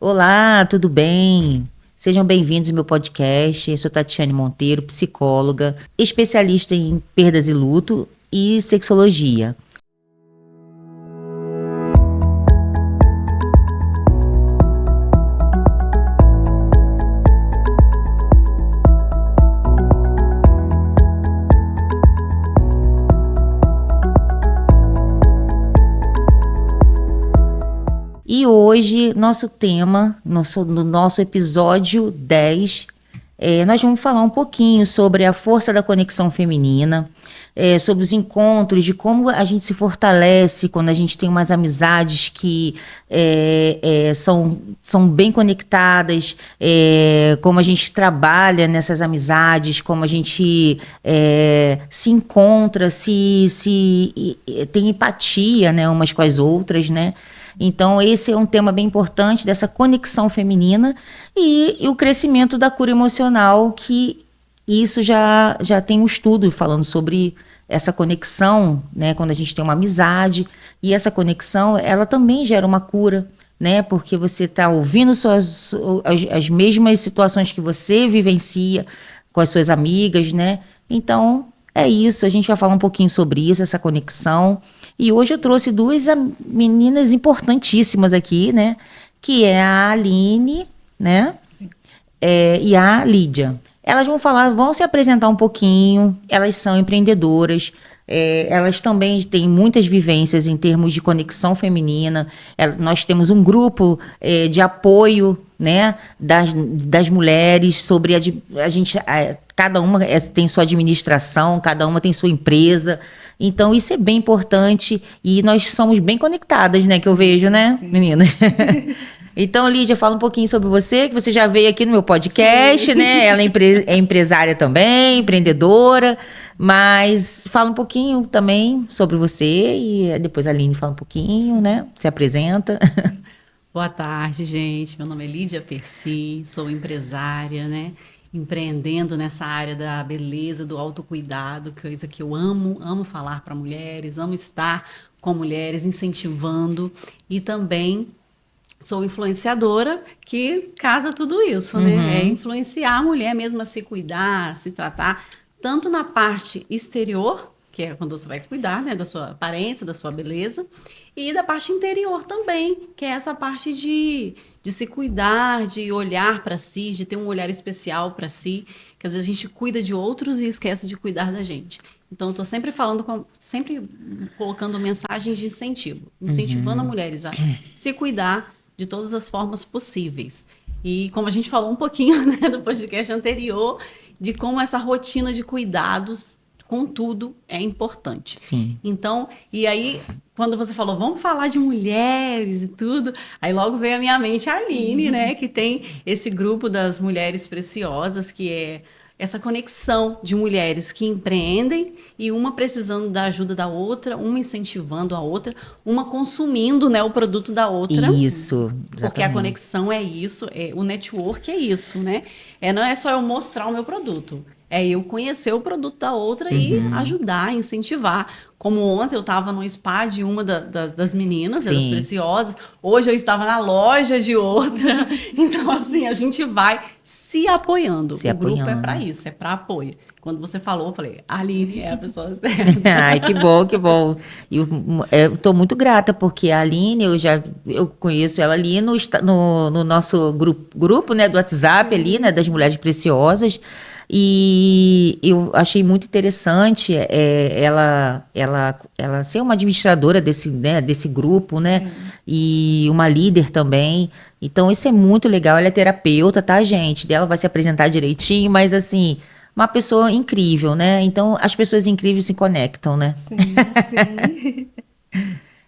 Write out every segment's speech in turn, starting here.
Olá, tudo bem? Sejam bem-vindos ao meu podcast. Eu sou Tatiane Monteiro, psicóloga, especialista em perdas e luto e sexologia. E hoje, nosso tema, no nosso episódio 10, nós vamos falar um pouquinho sobre a força da conexão feminina, sobre os encontros, de como a gente se fortalece quando a gente tem umas amizades que são bem conectadas, como a gente trabalha nessas amizades, como a gente se encontra, tem empatia, né, umas com as outras, né? Então, esse é um tema bem importante dessa conexão feminina e o crescimento da cura emocional, que isso já tem um estudo falando sobre essa conexão, né? Quando a gente tem uma amizade, e essa conexão, ela também gera uma cura, né? Porque você está ouvindo as mesmas situações que você vivencia com as suas amigas, né? Então, é isso, a gente vai falar um pouquinho sobre isso, essa conexão. E hoje eu trouxe duas meninas importantíssimas aqui, né? Que é a Aline, né? E a Lídia. Elas vão se apresentar um pouquinho, elas são empreendedoras, elas também têm muitas vivências em termos de conexão feminina. Nós temos um grupo de apoio, né, das mulheres sobre a gente. Cada uma tem sua administração, cada uma tem sua empresa. Então, isso é bem importante e nós somos bem conectadas, né? Que eu vejo, né, sim, meninas? Então, Lídia, fala um pouquinho sobre você, que você já veio aqui no meu podcast, sim, né? Ela é empresária também, empreendedora, mas fala um pouquinho também sobre você e depois a Aline fala um pouquinho, sim, né? Se apresenta. Boa tarde, gente. Meu nome é Lídia Percy, sou empresária, né? Empreendendo nessa área da beleza, do autocuidado, coisa que eu amo falar para mulheres, amo estar com mulheres, incentivando, e também sou influenciadora, que casa tudo isso, né? É influenciar a mulher mesmo a se cuidar, a se tratar, tanto na parte exterior, que é quando você vai cuidar, né, da sua aparência, da sua beleza, e da parte interior também, que é essa parte de se cuidar, de olhar para si, de ter um olhar especial para si, que às vezes a gente cuida de outros e esquece de cuidar da gente. Então, eu estou sempre sempre colocando mensagens de incentivo, incentivando as mulheres a se cuidar de todas as formas possíveis. E como a gente falou um pouquinho, né, do podcast anterior, de como essa rotina de cuidados com tudo é importante. Sim. Então, e aí, quando você falou, vamos falar de mulheres e tudo, aí logo veio à minha mente a Aline, né, que tem esse grupo das Mulheres Preciosas, que é essa conexão de mulheres que empreendem e uma precisando da ajuda da outra, uma incentivando a outra, uma consumindo, né, o produto da outra. Isso, exatamente. Porque a conexão é isso, o network é isso, né? Não é só eu mostrar o meu produto, é eu conhecer o produto da outra e ajudar, incentivar. Como ontem eu estava no spa de uma das meninas, das Preciosas, hoje eu estava na loja de outra. Então, assim, a gente vai se apoiando. O grupo é para isso, é para apoio. Quando você falou, eu falei, a Aline é a pessoa certa. Ai, que bom, que bom. Eu estou muito grata, porque a Aline, eu conheço ela ali no nosso grupo, né, do WhatsApp ali, né, das Mulheres Preciosas. E eu achei muito interessante ela ser uma administradora desse grupo, né? E uma líder também. Então, isso é muito legal. Ela é terapeuta, tá, gente? Ela vai se apresentar direitinho, mas assim, uma pessoa incrível, né? Então, as pessoas incríveis se conectam, né? Sim, sim.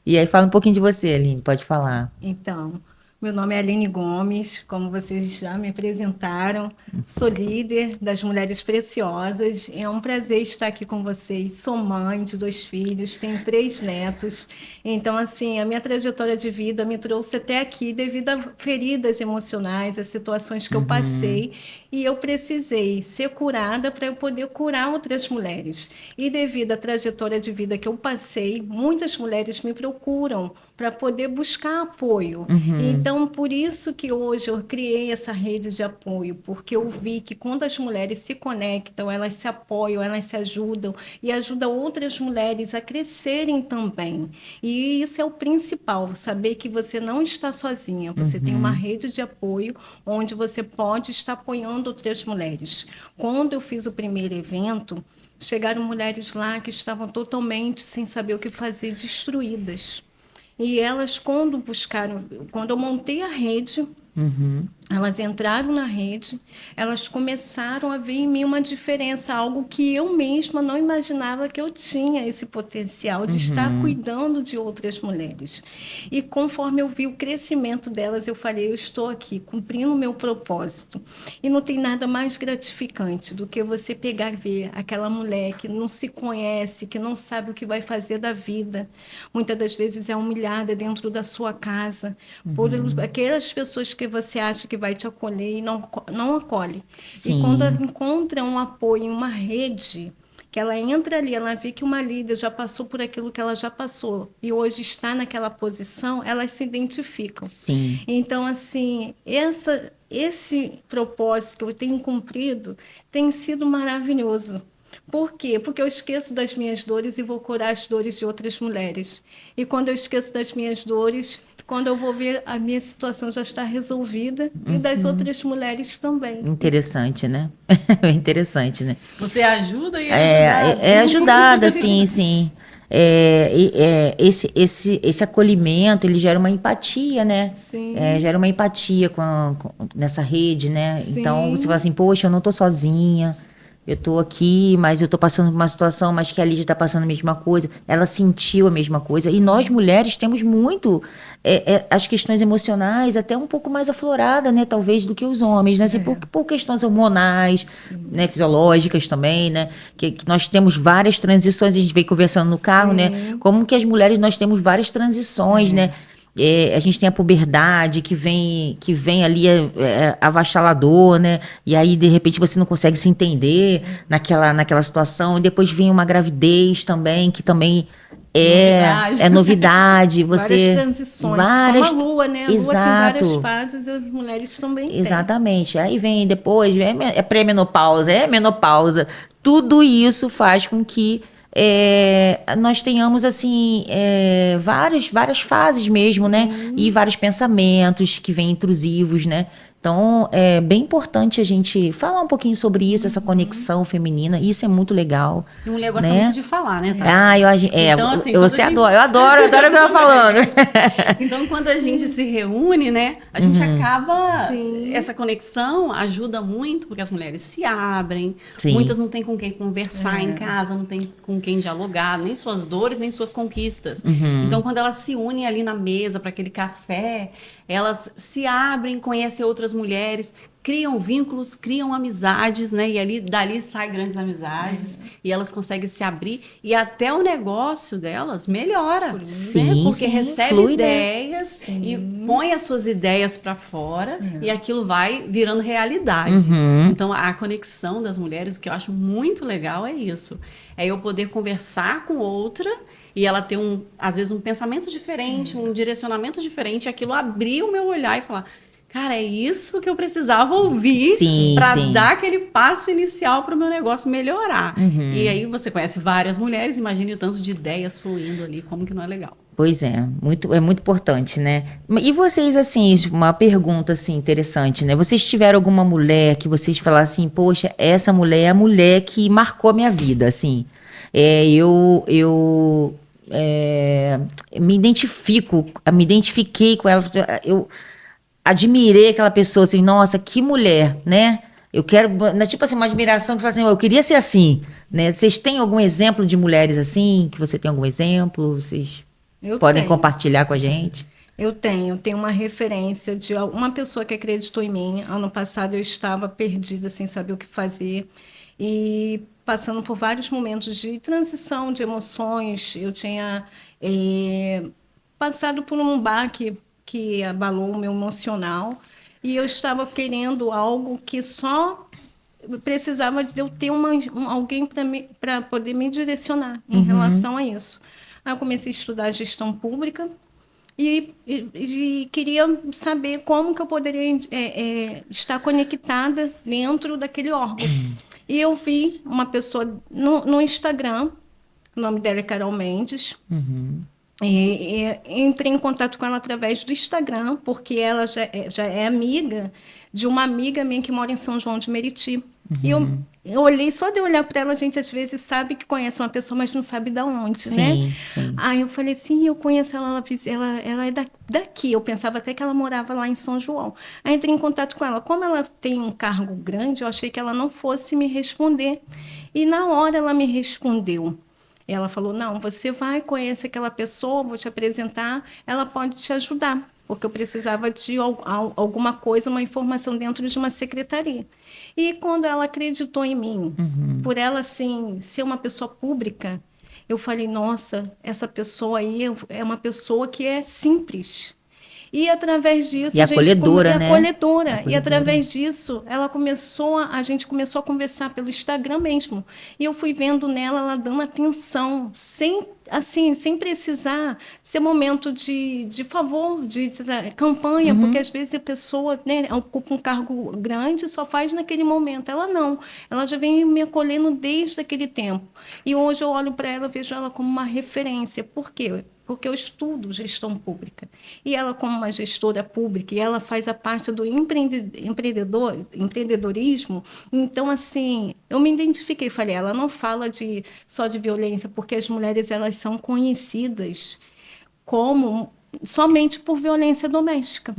E aí, fala um pouquinho de você, Aline, pode falar. Então, meu nome é Aline Gomes, como vocês já me apresentaram, sou líder das Mulheres Preciosas. É um prazer estar aqui com vocês. Sou mãe de 2 filhos, tenho 3 netos. Então, assim, a minha trajetória de vida me trouxe até aqui devido a feridas emocionais, a situações que eu passei. e eu precisei ser curada para eu poder curar outras mulheres. E devido à trajetória de vida que eu passei, muitas mulheres me procuram para poder buscar apoio. Então, por isso que hoje eu criei essa rede de apoio, porque eu vi que quando as mulheres se conectam, elas se apoiam, elas se ajudam e ajudam outras mulheres a crescerem também. E isso é o principal, saber que você não está sozinha, você tem uma rede de apoio onde você pode estar apoiando outras mulheres. Quando eu fiz o primeiro evento, chegaram mulheres lá que estavam totalmente sem saber o que fazer, destruídas. E elas, quando buscaram, quando eu montei a rede, elas entraram na rede, elas começaram a ver em mim uma diferença, algo que eu mesma não imaginava que eu tinha esse potencial de estar cuidando de outras mulheres. E conforme eu vi o crescimento delas, eu falei, eu estou aqui cumprindo o meu propósito. E não tem nada mais gratificante do que você pegar e ver aquela mulher que não se conhece, que não sabe o que vai fazer da vida. Muitas das vezes é humilhada dentro da sua casa, por aquelas pessoas que você acha que vai te acolher e não acolhe. Sim. E quando ela encontra um apoio em uma rede, que ela entra ali, ela vê que uma líder já passou por aquilo que ela já passou e hoje está naquela posição, elas se identificam. Sim. Então, assim, esse propósito que eu tenho cumprido tem sido maravilhoso. Por quê? Porque eu esqueço das minhas dores e vou curar as dores de outras mulheres. E quando eu esqueço das minhas dores, quando eu vou ver, a minha situação já está resolvida e das outras mulheres também. Interessante, né? Interessante, né? Você ajuda e É ajudada, sim, sim. Esse acolhimento, ele gera uma empatia, né? Sim. Gera uma empatia nessa rede, né? Sim. Então, você fala assim, poxa, eu não tô sozinha. Eu tô aqui, mas eu tô passando por uma situação, mas que a Lídia tá passando a mesma coisa. Ela sentiu a mesma coisa. E nós, mulheres, temos muito as questões emocionais até um pouco mais afloradas, né? Talvez, do que os homens, né? Assim, por questões hormonais, né? Fisiológicas também, né? Que nós temos várias transições. A gente veio conversando no carro, né? Como que as mulheres, nós temos várias transições, né? A gente tem a puberdade que vem ali avassalador, né? E aí, de repente, você não consegue se entender naquela situação. E depois vem uma gravidez também, que também é novidade. Várias transições. Como a lua, né? A lua tem várias fases, as mulheres também têm. Exatamente. Aí vem depois, é pré-menopausa, é menopausa. Tudo isso faz com que nós tenhamos assim várias fases mesmo, né? E vários pensamentos que vêm intrusivos, né? Então, é bem importante a gente falar um pouquinho sobre isso, essa conexão feminina. Isso é muito legal. E mulher gosta muito de falar, né, Tati? Então, assim, você adora. Eu adoro o que ela falando. Então, quando a gente se reúne, né, a gente acaba... Essa conexão ajuda muito, porque as mulheres se abrem. Sim. Muitas não têm com quem conversar em casa, não tem com quem dialogar, nem suas dores, nem suas conquistas. Então, quando elas se unem ali na mesa para aquele café, elas se abrem, conhecem outras mulheres, criam vínculos, criam amizades, né? E dali saem grandes amizades. E elas conseguem se abrir. E até o negócio delas melhora. Sim, né? Porque recebe flui, ideias e põe as suas ideias para fora. E aquilo vai virando realidade. Então, a conexão das mulheres, o que eu acho muito legal é isso. É eu poder conversar com outra... E ela ter, às vezes, um pensamento diferente, um direcionamento diferente, e aquilo abrir o meu olhar e falar, cara, é isso que eu precisava ouvir para dar aquele passo inicial para o meu negócio melhorar. E aí você conhece várias mulheres, imagine o tanto de ideias fluindo ali, como que não é legal. Pois é muito importante, né? E vocês, assim, uma pergunta assim, interessante, né? Vocês tiveram alguma mulher que vocês falaram assim, poxa, essa mulher é a mulher que marcou a minha vida, assim. Eu me identifiquei com ela, eu admirei aquela pessoa, assim, nossa, que mulher, né? Eu quero, tipo assim, uma admiração que fala assim, eu queria ser assim, né? Vocês têm algum exemplo de mulheres assim? Que você tem algum exemplo? Vocês podem compartilhar com a gente? Eu tenho uma referência de uma pessoa que acreditou em mim. Ano passado eu estava perdida, sem saber o que fazer. E passando por vários momentos de transição de emoções. Eu tinha passado por um baque que abalou o meu emocional. E eu estava querendo algo que só precisava de eu ter alguém para poder me direcionar em relação a isso. Aí eu comecei a estudar gestão pública e queria saber como que eu poderia estar conectada dentro daquele órgão. E eu vi uma pessoa no Instagram, o nome dela é Carol Mendes, e entrei em contato com ela através do Instagram, porque ela já é amiga de uma amiga minha que mora em São João de Meriti. E eu olhei, só de olhar para ela, a gente às vezes sabe que conhece uma pessoa, mas não sabe de onde, né? Sim. Aí eu falei assim, eu conheço ela é daqui. Eu pensava até que ela morava lá em São João. Aí entrei em contato com ela. Como ela tem um cargo grande, eu achei que ela não fosse me responder. E na hora ela me respondeu. Ela falou, não, você vai, conhece aquela pessoa, vou te apresentar, ela pode te ajudar, porque eu precisava de alguma coisa, uma informação dentro de uma secretaria. E quando ela acreditou em mim, por ela, assim, ser uma pessoa pública, eu falei, nossa, essa pessoa aí é uma pessoa que é simples. E através disso E acolhedora, né? Acolhedora. E através disso, a gente começou a conversar pelo Instagram mesmo. E eu fui vendo nela, ela dando atenção, sem precisar ser momento de favor, de campanha, porque às vezes a pessoa, né, ocupa um cargo grande e só faz naquele momento. Ela não. Ela já vem me acolhendo desde aquele tempo. E hoje eu olho para ela, vejo ela como uma referência. Por quê? Porque eu estudo gestão pública. E ela, como uma gestora pública, e ela faz a parte do empreendedorismo, então, assim, eu me identifiquei, falei, ela não fala só de violência, porque as mulheres, elas são conhecidas como somente por violência doméstica.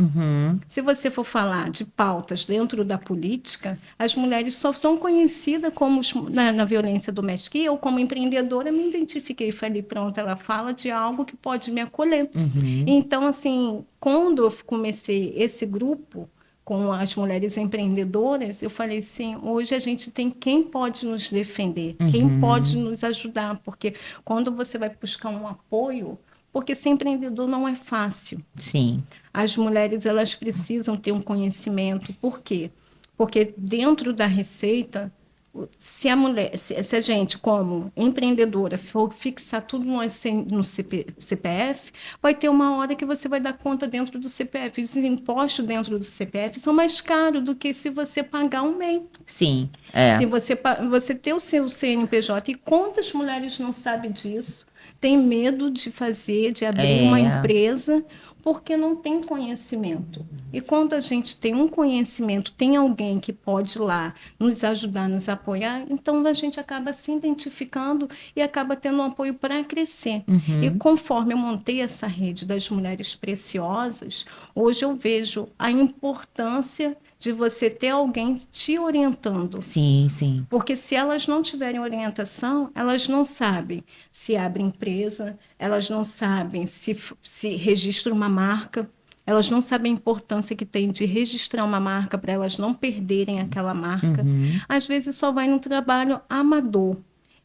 Se você for falar de pautas dentro da política, as mulheres só são conhecidas como na violência doméstica. E eu, como empreendedora, me identifiquei e falei, pronto, ela fala de algo que pode me acolher. Então, assim, quando eu comecei esse grupo com as mulheres empreendedoras, eu falei assim, hoje a gente tem quem pode nos defender, quem pode nos ajudar, porque quando você vai buscar um apoio, porque ser empreendedor não é fácil. Sim. As mulheres, elas precisam ter um conhecimento. Por quê? Porque dentro da receita, se a gente, como empreendedora, for fixar tudo no CPF, vai ter uma hora que você vai dar conta dentro do CPF. Os impostos dentro do CPF são mais caros do que se você pagar um MEI. Sim, Se você ter o seu CNPJ, e quantas mulheres não sabem disso? Tem medo de abrir uma empresa, porque não tem conhecimento. E quando a gente tem um conhecimento, tem alguém que pode ir lá nos ajudar, nos apoiar, então a gente acaba se identificando e acaba tendo um apoio para crescer. E conforme eu montei essa rede das mulheres preciosas, hoje eu vejo a importância de você ter alguém te orientando. Sim. Porque se elas não tiverem orientação, elas não sabem se abre empresa, elas não sabem se registra uma marca, elas não sabem a importância que tem de registrar uma marca para elas não perderem aquela marca. Às vezes só vai num trabalho amador.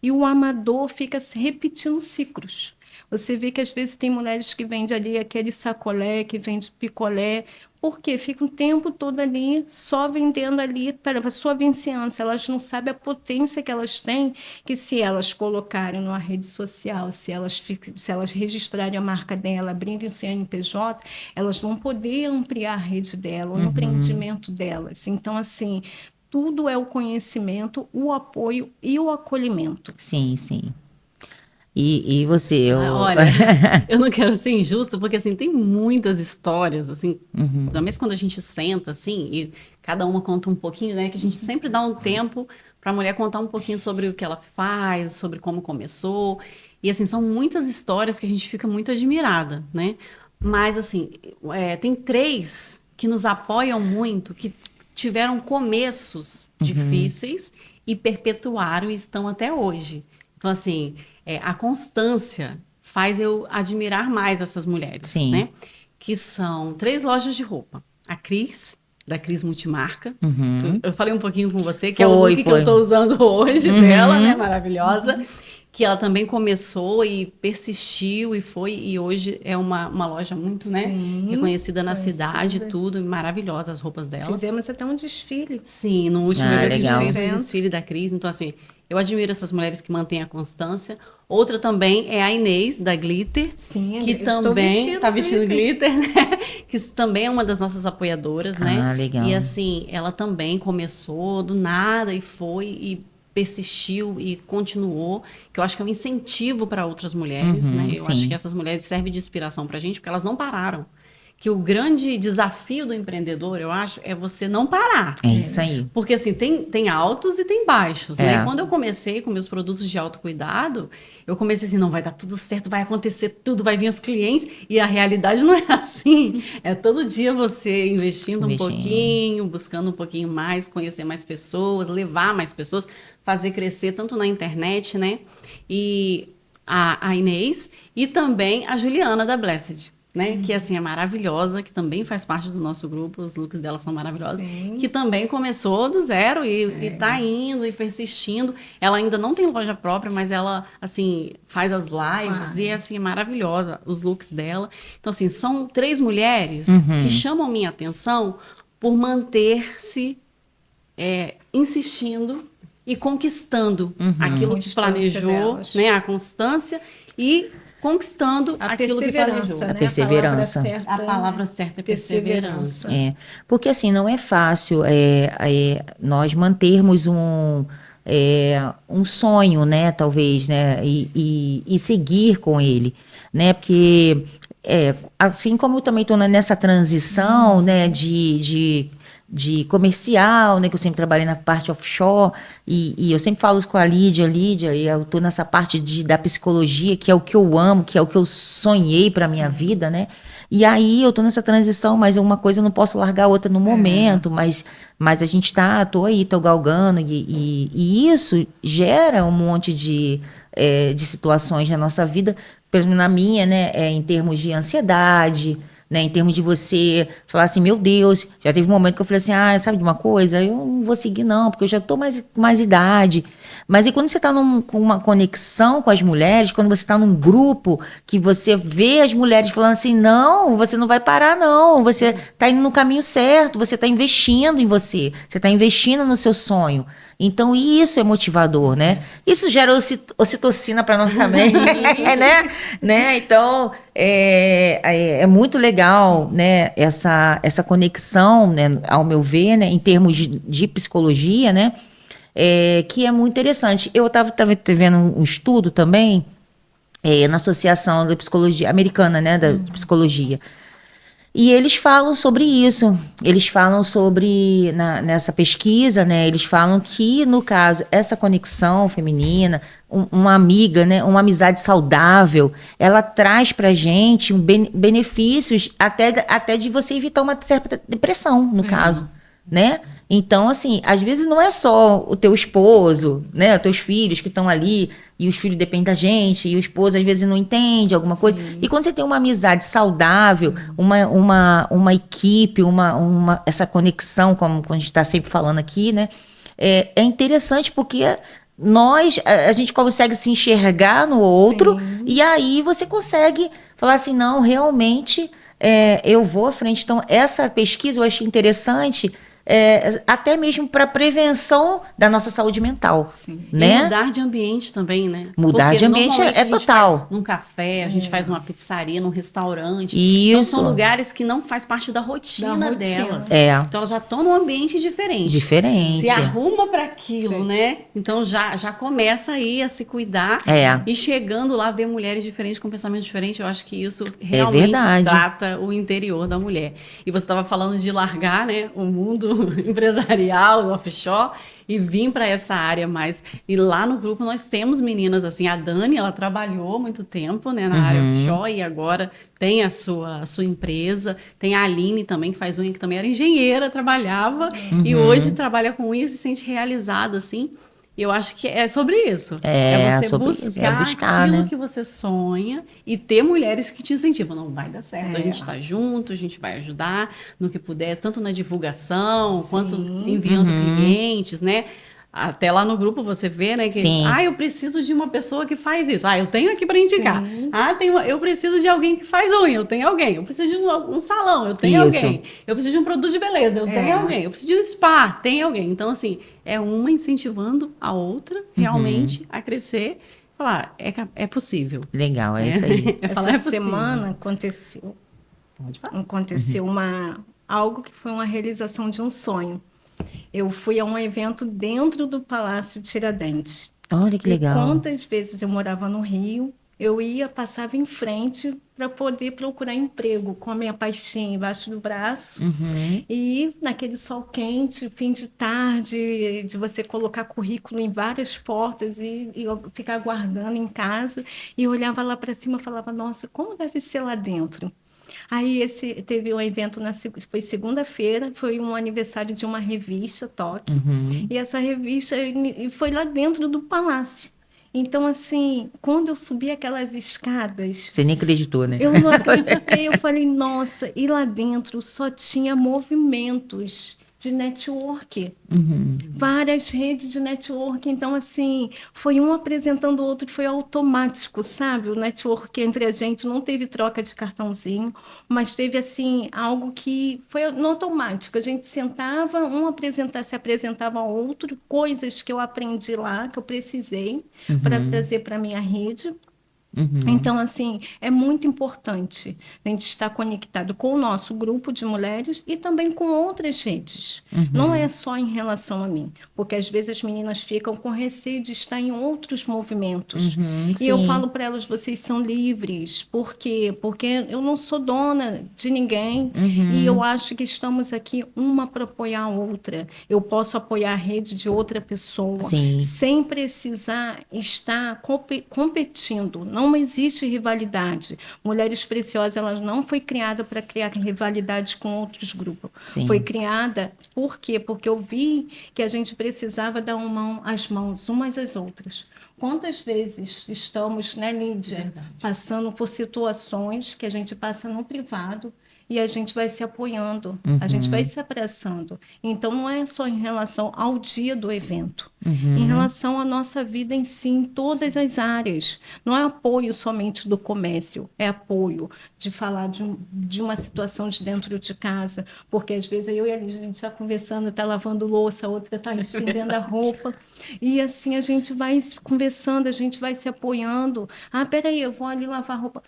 E o amador fica se repetindo ciclos. Você vê que às vezes tem mulheres que vendem ali aquele sacolé, que vende picolé, porque fica o tempo todo ali só vendendo ali para a sua vizinhança. Elas não sabem a potência que elas têm, que se elas colocarem numa rede social, se elas registrarem a marca dela, abrirem o CNPJ, elas vão poder ampliar a rede dela, o empreendimento delas. Então, assim, tudo é o conhecimento, o apoio e o acolhimento. Sim. E você? Olha, eu não quero ser injusta, porque assim, tem muitas histórias, assim, pelo menos quando a gente senta, assim, e cada uma conta um pouquinho, né, que a gente sempre dá um tempo para a mulher contar um pouquinho sobre o que ela faz, sobre como começou, e assim, são muitas histórias que a gente fica muito admirada, né, mas assim, tem 3 que nos apoiam muito, que tiveram começos difíceis e perpetuaram e estão até hoje. Então, assim, a constância faz eu admirar mais essas mulheres, Sim. né? Que são 3 lojas de roupa. A Cris, da Cris Multimarca. Eu falei um pouquinho com você, que é o look que eu estou usando hoje dela, né? Maravilhosa. que ela também começou e persistiu e hoje é uma loja muito, né, Sim, reconhecida na conhecida. cidade, tudo, e maravilhosa as roupas dela. Fizemos até um desfile. Sim, no último Ah, evento a gente legal. fez o desfile da Cris, então assim, eu admiro essas mulheres que mantêm a constância. Outra também é a Inês, da Glitter, Sim, que eu estou também tá vestindo vestindo glitter, né? Que também é uma das nossas apoiadoras, né? Ah, legal. E assim, ela também começou do nada e foi e persistiu e continuou, que eu acho que é um incentivo para outras mulheres, né? Eu acho sim. que essas mulheres servem de inspiração para a gente, porque elas não pararam. Que o grande desafio do empreendedor, eu acho, é você não parar. É isso aí. Porque assim, tem altos e tem baixos, É. né? Quando eu comecei com meus produtos de autocuidado, eu comecei assim, não, vai dar tudo certo, vai acontecer tudo, vai vir os clientes, e a realidade não é assim. É todo dia você investindo um pouquinho, buscando um pouquinho mais, conhecer mais pessoas, levar mais pessoas, fazer crescer tanto na internet, né? E a Inês e também a Juliana da Blessed. Né? Que assim é maravilhosa, que também faz parte do nosso grupo, os looks dela são maravilhosos, Sim. que também começou do zero e tá indo e persistindo. Ela ainda não tem loja própria, mas ela assim faz as lives e assim é maravilhosa os looks dela. Então assim, são 3 mulheres que chamam minha atenção por manter-se insistindo e conquistando aquilo que Constância planejou, delas. né? A constância e conquistando A aquilo que planejou. perseverança, né? A perseverança. A palavra certa é perseverança. É, porque assim, não é fácil nós mantermos um sonho, né, talvez, né, e seguir com ele, né, porque assim como eu também estou nessa transição, né, de comercial, né, que eu sempre trabalhei na parte offshore, e eu sempre falo isso com a Lídia, e eu estou nessa parte da psicologia, que é o que eu amo, que é o que eu sonhei para a minha vida, né, e aí eu estou nessa transição, mas uma coisa eu não posso largar a outra no momento, mas a gente tô galgando, e isso gera um monte de situações na nossa vida, pelo menos na minha, né, em termos de ansiedade, né, em termos de você falar assim, meu Deus, já teve um momento que eu falei assim, sabe de uma coisa? Eu não vou seguir não, porque eu já estou mais idade. Mas e quando você está com uma conexão com as mulheres, quando você está num grupo que você vê as mulheres falando assim, não, você não vai parar não, você está indo no caminho certo, você está investindo em você está investindo no seu sonho. Então, isso é motivador, né? Isso gera ocitocina para nossa mente, né? Então, é muito legal, né? Essa conexão, né? Ao meu ver, né? Em termos de psicologia, né? Que é muito interessante. Eu estava vendo um estudo também na Associação da Psicologia Americana, né? Da Psicologia. E eles falam sobre isso, eles falam sobre, nessa pesquisa, né, eles falam que, no caso, essa conexão feminina, uma amiga, né, uma amizade saudável, ela traz pra gente benefícios até de você evitar uma certa depressão, no caso, né? Então, assim, às vezes não é só o teu esposo, né, os teus filhos que estão ali, e os filhos dependem da gente, e o esposo às vezes não entende alguma coisa. E quando você tem uma amizade saudável, uma equipe, essa conexão, como a gente está sempre falando aqui, né, é interessante porque a gente consegue se enxergar no outro, e aí você consegue falar assim, não, realmente eu vou à frente. Então, essa pesquisa eu achei interessante, até mesmo para prevenção da nossa saúde mental, né? E mudar de ambiente também, né? Mudar Porque de ambiente é total. Faz num café, a gente faz numa pizzaria, num restaurante. Isso. Então são lugares que não faz parte da rotina delas. Então elas já estão num ambiente diferente. Se arruma para aquilo, né? Então já começa aí a se cuidar. E chegando lá ver mulheres diferentes com pensamento diferente, eu acho que isso realmente trata o interior da mulher. E você estava falando de largar, né, o mundo empresarial, offshore, e vim para essa área mais. E lá no grupo nós temos meninas assim, a Dani, ela trabalhou muito tempo, né, na área offshore, e agora tem a sua empresa. Tem a Aline também, que faz unha, que também era engenheira, trabalhava, e hoje trabalha com unha e se sente realizada, assim. E eu acho que é sobre isso. Você buscar aquilo, né, que você sonha, e ter mulheres que te incentivam. Não vai dar certo, a gente está junto, a gente vai ajudar no que puder, tanto na divulgação, quanto enviando clientes, né? Até lá no grupo você vê, né? Que, Sim. eu preciso de uma pessoa que faz isso. Eu tenho aqui para indicar. Sim. Eu preciso de alguém que faz unha, eu tenho alguém. Eu preciso de um salão, eu tenho Isso. alguém. Eu preciso de um produto de beleza, eu tenho alguém. Eu preciso de um spa, tem alguém. Então, assim, é uma incentivando a outra realmente a crescer. Falar, é possível. Legal, é isso aí. Essa semana aconteceu Pode falar. aconteceu algo que foi uma realização de um sonho. Eu fui a um evento dentro do Palácio Tiradentes. Olha que E legal. quantas vezes eu morava no Rio, eu passava em frente para poder procurar emprego com a minha pastinha embaixo do braço. E naquele sol quente, fim de tarde, de você colocar currículo em várias portas e eu ficar aguardando em casa. E eu olhava lá para cima e falava, nossa, como deve ser lá dentro? Aí teve um evento, foi segunda-feira, foi um aniversário de uma revista, Toque, e essa revista foi lá dentro do palácio. Então, assim, quando eu subi aquelas escadas, Você nem acreditou, né? eu não acreditei, eu falei, nossa, e lá dentro só tinha movimentos de network, várias redes de network, então assim, foi um apresentando o outro, foi automático, sabe? O network entre a gente não teve troca de cartãozinho, mas teve assim, algo que foi no automático, a gente sentava, se apresentava ao outro, coisas que eu aprendi lá, que eu precisei para trazer para a minha rede. Então, assim, é muito importante a gente estar conectado com o nosso grupo de mulheres e também com outras redes. Não é só em relação a mim, porque às vezes as meninas ficam com receio de estar em outros movimentos. E eu sim. falo para elas, vocês são livres. Por quê? Porque eu não sou dona de ninguém e eu acho que estamos aqui uma para apoiar a outra. Eu posso apoiar a rede de outra pessoa Sim. sem precisar estar competindo. Não existe rivalidade. Mulheres Preciosas, ela não foi criada para criar rivalidade com outros grupos. Sim. Foi criada por quê? Porque eu vi que a gente precisava dar as mãos umas às outras. Quantas vezes estamos, né, Lídia, passando por situações que a gente passa no privado e a gente vai se apoiando, a gente vai se abraçando. Então, não é só em relação ao dia do evento, em relação à nossa vida em si, em todas as áreas. Não é apoio somente do comércio, é apoio de falar de uma situação de dentro de casa, porque às vezes eu e a Lígia, a gente está conversando, está lavando louça, a outra está estendendo a roupa, e assim a gente vai conversando, a gente vai se apoiando. Peraí, eu vou ali lavar roupa.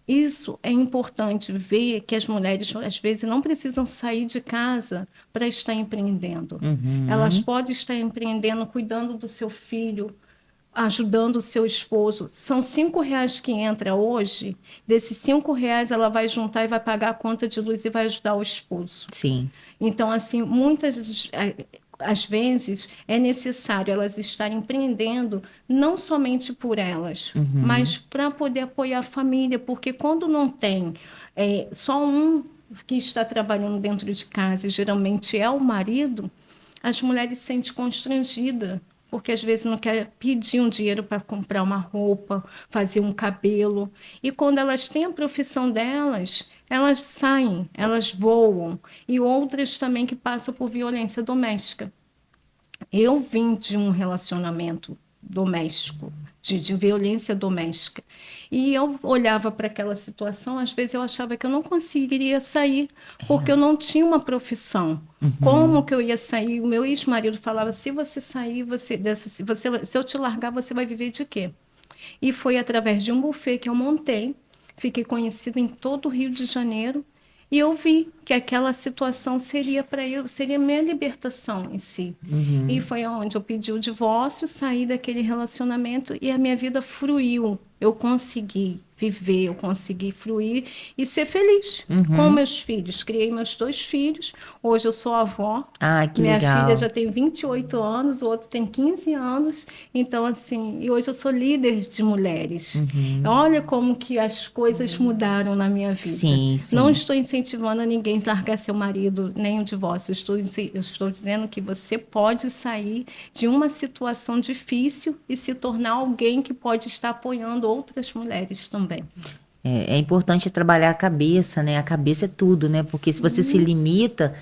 Isso é importante ver que as mulheres, às vezes, não precisam sair de casa para estar empreendendo. Elas podem estar empreendendo, cuidando do seu filho, ajudando o seu esposo. São R$ 5 que entra hoje, desses R$ 5 ela vai juntar e vai pagar a conta de luz e vai ajudar o esposo. Sim. Então, assim, às vezes é necessário elas estarem empreendendo não somente por elas, mas para poder apoiar a família, porque quando não tem só um que está trabalhando dentro de casa, e geralmente é o marido, as mulheres se sentem constrangidas, porque às vezes não quer pedir um dinheiro para comprar uma roupa, fazer um cabelo. E quando elas têm a profissão delas, elas saem, elas voam. E outras também que passam por violência doméstica. Eu vim de um relacionamento doméstico, de violência doméstica. E eu olhava para aquela situação, às vezes eu achava que eu não conseguiria sair, porque eu não tinha uma profissão. Como que eu ia sair? O meu ex-marido falava, se você sair, se eu te largar, você vai viver de quê? E foi através de um buffet que eu montei, fiquei conhecida em todo o Rio de Janeiro, e eu vi que aquela situação seria minha libertação em si. E foi onde eu pedi o divórcio, saí daquele relacionamento e a minha vida fluiu. Eu consegui viver, eu consegui fluir e ser feliz com meus filhos. Criei meus 2 filhos. Hoje eu sou avó. Que Minha legal. filha já tem 28 anos, o outro tem 15 anos. Então, assim, e hoje eu sou líder de mulheres. Olha como que as coisas mudaram na minha vida. Sim, sim. Não estou incentivando ninguém a largar seu marido, nem o divórcio. Eu estou dizendo que você pode sair de uma situação difícil e se tornar alguém que pode estar apoiando outras mulheres também. É importante trabalhar a cabeça, né? A cabeça é tudo, né? Porque se você se limita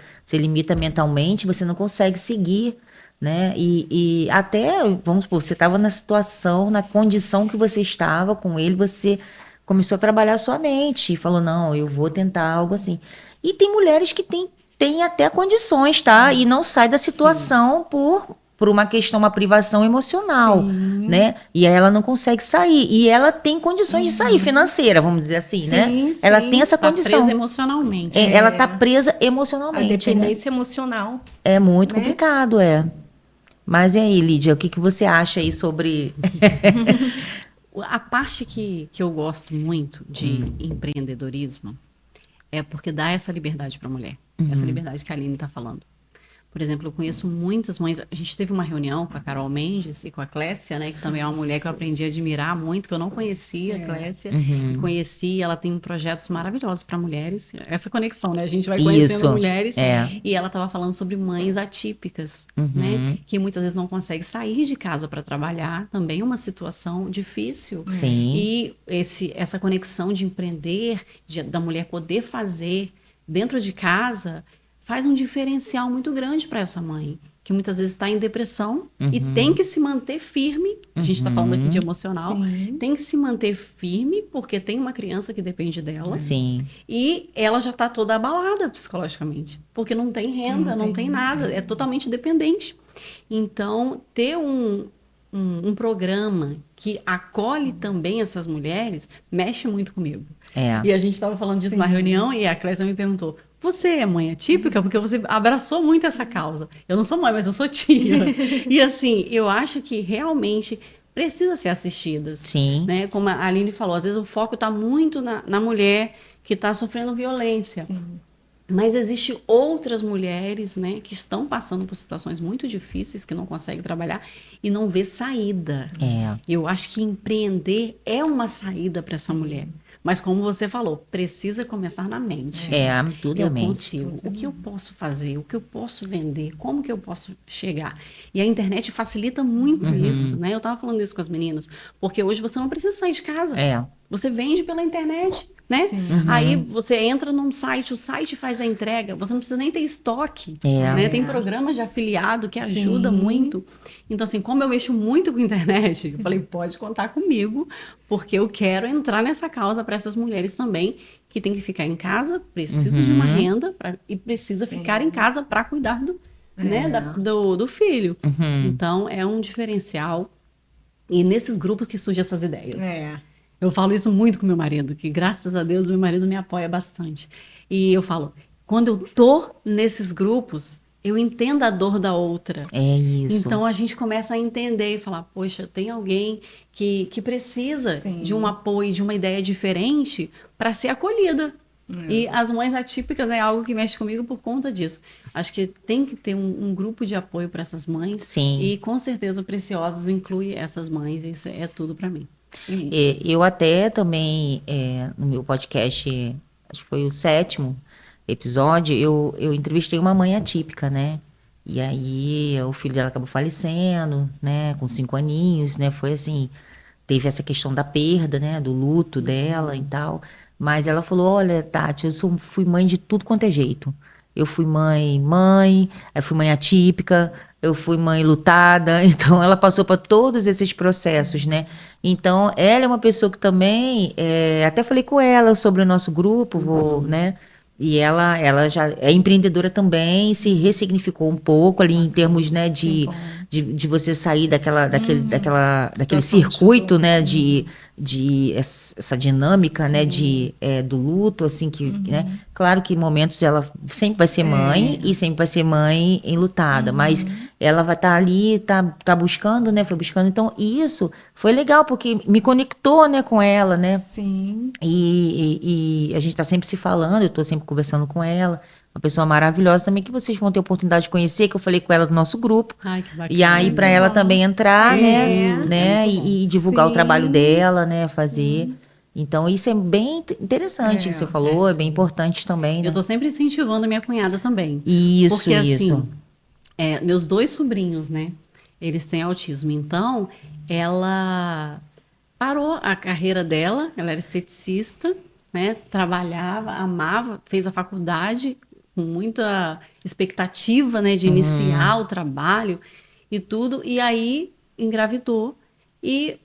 mentalmente, você não consegue seguir, né? E até, vamos supor, você estava na situação, na condição que você estava com ele, você começou a trabalhar a sua mente e falou, não, eu vou tentar algo assim. E tem mulheres que têm até condições, tá? E não sai da situação por uma questão, uma privação emocional, Sim. né? E aí ela não consegue sair. E ela tem condições de sair, financeira, vamos dizer assim, né? Sim, Ela sim. tem essa Tá condição. presa emocionalmente. Ela tá presa A emocionalmente, né? dependência emocional. É muito né? complicado, é. Mas e aí, Lídia, o que você acha aí sobre... A parte que eu gosto muito de empreendedorismo é porque dá essa liberdade para a mulher. Essa liberdade que a Aline está falando. Por exemplo, eu conheço muitas mães. A gente teve uma reunião com a Carol Mendes e com a Clécia, né? Que também é uma mulher que eu aprendi a admirar muito, que eu não conhecia, a Clécia. E conheci, ela tem projetos maravilhosos para mulheres. Essa conexão, né? A gente vai conhecendo Isso, mulheres. é. E ela estava falando sobre mães atípicas, né? Que muitas vezes não conseguem sair de casa para trabalhar. Também é uma situação difícil. Sim. E essa conexão de empreender, da mulher poder fazer dentro de casa, faz um diferencial muito grande para essa mãe, que muitas vezes está em depressão e tem que se manter firme. A gente está falando aqui de emocional. Sim. Tem que se manter firme, porque tem uma criança que depende dela. Sim. E ela já está toda abalada psicologicamente, porque não tem renda, não tem nada, é totalmente dependente. Então, ter um programa que acolhe também essas mulheres mexe muito comigo. É. E a gente estava falando disso na reunião e a Clésia me perguntou: você é mãe atípica? Porque você abraçou muito essa causa. Eu não sou mãe, mas eu sou tia. E assim, eu acho que realmente precisa ser assistidas. Sim. Né? Como a Aline falou, às vezes o foco está muito na mulher que está sofrendo violência. Sim. Mas existem outras mulheres, né, que estão passando por situações muito difíceis, que não conseguem trabalhar e não vê saída. É. Eu acho que empreender é uma saída para essa mulher. Mas como você falou, precisa começar na mente. Tudo é Eu mente. consigo. O que eu posso fazer? O que eu posso vender? Como que eu posso chegar? E a internet facilita muito isso, né? Eu estava falando isso com as meninas, porque hoje você não precisa sair de casa. É. Você vende pela internet, né? Aí você entra num site, o site faz a entrega, você não precisa nem ter estoque, né? Tem programas de afiliado que ajuda muito. Então, assim, como eu mexo muito com a internet, eu falei, pode contar comigo, porque eu quero entrar nessa causa para essas mulheres também, que tem que ficar em casa, precisa de uma renda e precisa ficar em casa para cuidar do filho. Então, é um diferencial. E nesses grupos que surgem essas ideias. Eu falo isso muito com meu marido, que graças a Deus meu marido me apoia bastante. E eu falo, quando eu tô nesses grupos, eu entendo a dor da outra. É isso. Então a gente começa a entender e falar, poxa, tem alguém que precisa de um apoio, de uma ideia diferente para ser acolhida. E as mães atípicas é algo que mexe comigo por conta disso. Acho que tem que ter um grupo de apoio para essas mães. Sim. E com certeza Preciosas inclui essas mães. Isso é tudo para mim. Eu até também, no meu podcast, acho que foi o 7º episódio, eu entrevistei uma mãe atípica, né? E aí o filho dela acabou falecendo, né? Com 5 aninhos, né? Foi assim, teve essa questão da perda, né? Do luto dela e tal. Mas ela falou, olha, Tati, fui mãe de tudo quanto é jeito. Eu fui mãe, aí fui mãe atípica, eu fui mãe lutada, então ela passou por todos esses processos, né? Então, ela é uma pessoa que também, até falei com ela sobre o nosso grupo, né? E ela já é empreendedora também, se ressignificou um pouco ali em termos, né, de você sair daquele circuito, né, de essa dinâmica, né, do luto, assim, que, né, claro que em momentos ela sempre vai ser mãe e sempre vai ser mãe enlutada, mas ela vai estar ali, tá buscando, né, foi buscando, então isso foi legal, porque me conectou, né, com ela, né. Sim. E a gente tá sempre se falando, eu tô sempre conversando com ela, uma pessoa maravilhosa também, que vocês vão ter oportunidade de conhecer, que eu falei com ela do nosso grupo. Ai, que bacana. E aí, para ela também entrar, né, e divulgar o trabalho dela, né, fazer. Então, isso é bem interessante que você falou, é bem importante também, né? Eu tô sempre incentivando a minha cunhada também. Isso, porque, isso. assim, meus 2 sobrinhos, né, eles têm autismo. Então, ela parou a carreira dela, ela era esteticista, né, trabalhava, amava, fez a faculdade com muita expectativa, né, de iniciar o trabalho. e tudo, e aí engravidou e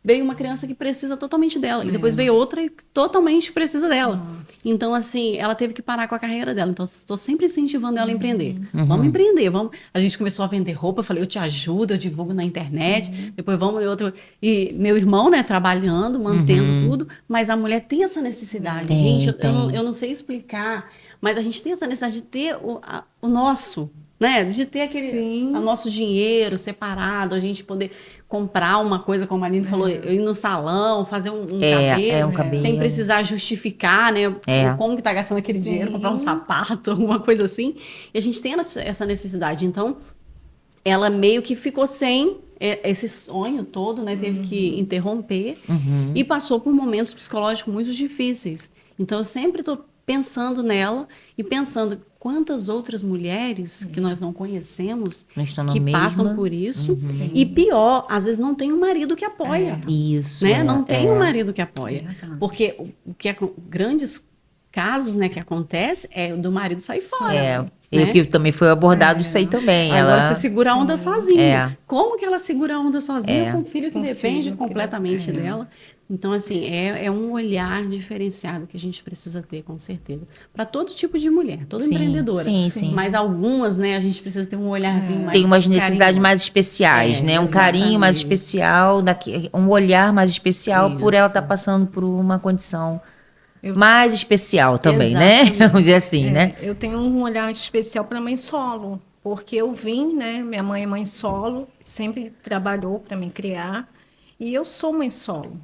veio uma criança que precisa totalmente dela, e depois veio outra que totalmente precisa dela. Então, assim, ela teve que parar com a carreira dela. Então, estou sempre incentivando ela a empreender. Vamos empreender, vamos. A gente começou a vender roupa, eu falei, eu te ajudo, eu divulgo na internet, depois vamos e outro. E meu irmão, né, trabalhando, mantendo tudo, mas a mulher tem essa necessidade. Gente, eu não sei explicar, mas a gente tem essa necessidade de ter o nosso, né? De ter aquele o nosso dinheiro separado, a gente poder comprar uma coisa, como a Aline falou, eu ir no salão, fazer um cabelo, sem precisar justificar, né? Como que tá gastando aquele dinheiro, comprar um sapato, alguma coisa assim. E a gente tem essa necessidade. Então, ela meio que ficou sem esse sonho todo, né? Teve que interromper e passou por momentos psicológicos muito difíceis. Então, eu sempre tô pensando nela e pensando quantas outras mulheres que nós não conhecemos que passam por isso. E pior, às vezes não tem um marido que apoia. Isso. Né? Não tem um marido que apoia. Porque o que é grandes casos, né, que acontece é do marido sair fora. Né? Eu que também foi abordado isso aí também. Agora você segura a onda sozinha. Como que ela segura a onda sozinha com um filho que depende completamente dela? Então, assim, é um olhar diferenciado que a gente precisa ter, com certeza. Para todo tipo de mulher, toda empreendedora. Sim. Mas algumas, né, a gente precisa ter um olharzinho mais. Tem umas necessidades mais especiais, né? Um carinho mais especial, um olhar mais especial por ela estar passando por uma condição mais especial também, né? Vamos dizer assim, né? Eu tenho um olhar especial para mãe solo, porque eu vim, né? Minha mãe é mãe solo, sempre trabalhou para me criar. E eu sou mãe solo.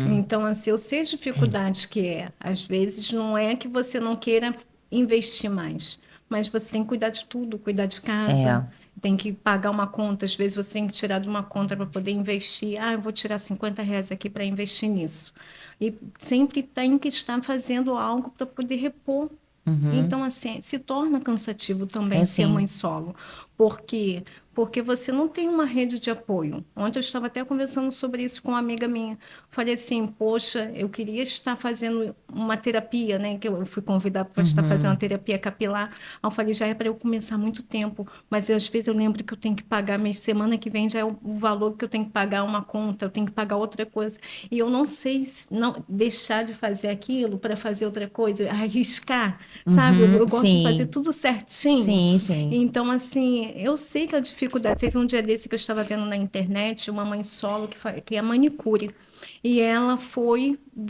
Então, assim, eu sei as dificuldades que é. Às vezes, não é que você não queira investir mais, mas você tem que cuidar de tudo, cuidar de casa, tem que pagar uma conta. Às vezes, você tem que tirar de uma conta para poder investir. Eu vou tirar R$ 50 aqui para investir nisso. E sempre tem que estar fazendo algo para poder repor. Então, assim, se torna cansativo também ser mãe solo. Por quê? Porque você não tem uma rede de apoio. Ontem eu estava até conversando sobre isso com uma amiga minha. Falei assim, poxa, eu queria estar fazendo uma terapia, né? Que eu fui convidada para estar fazendo uma terapia capilar. Aí eu falei, já é para eu começar há muito tempo. Mas às vezes eu lembro que eu tenho que pagar, mês semana que vem já é o valor que eu tenho que pagar uma conta, eu tenho que pagar outra coisa. E eu não sei não deixar de fazer aquilo para fazer outra coisa, arriscar, sabe? Eu gosto de fazer tudo certinho. Sim. Então, assim, eu sei que a dificuldade... Teve um dia desse que eu estava vendo na internet, uma mãe solo que é manicure. E ela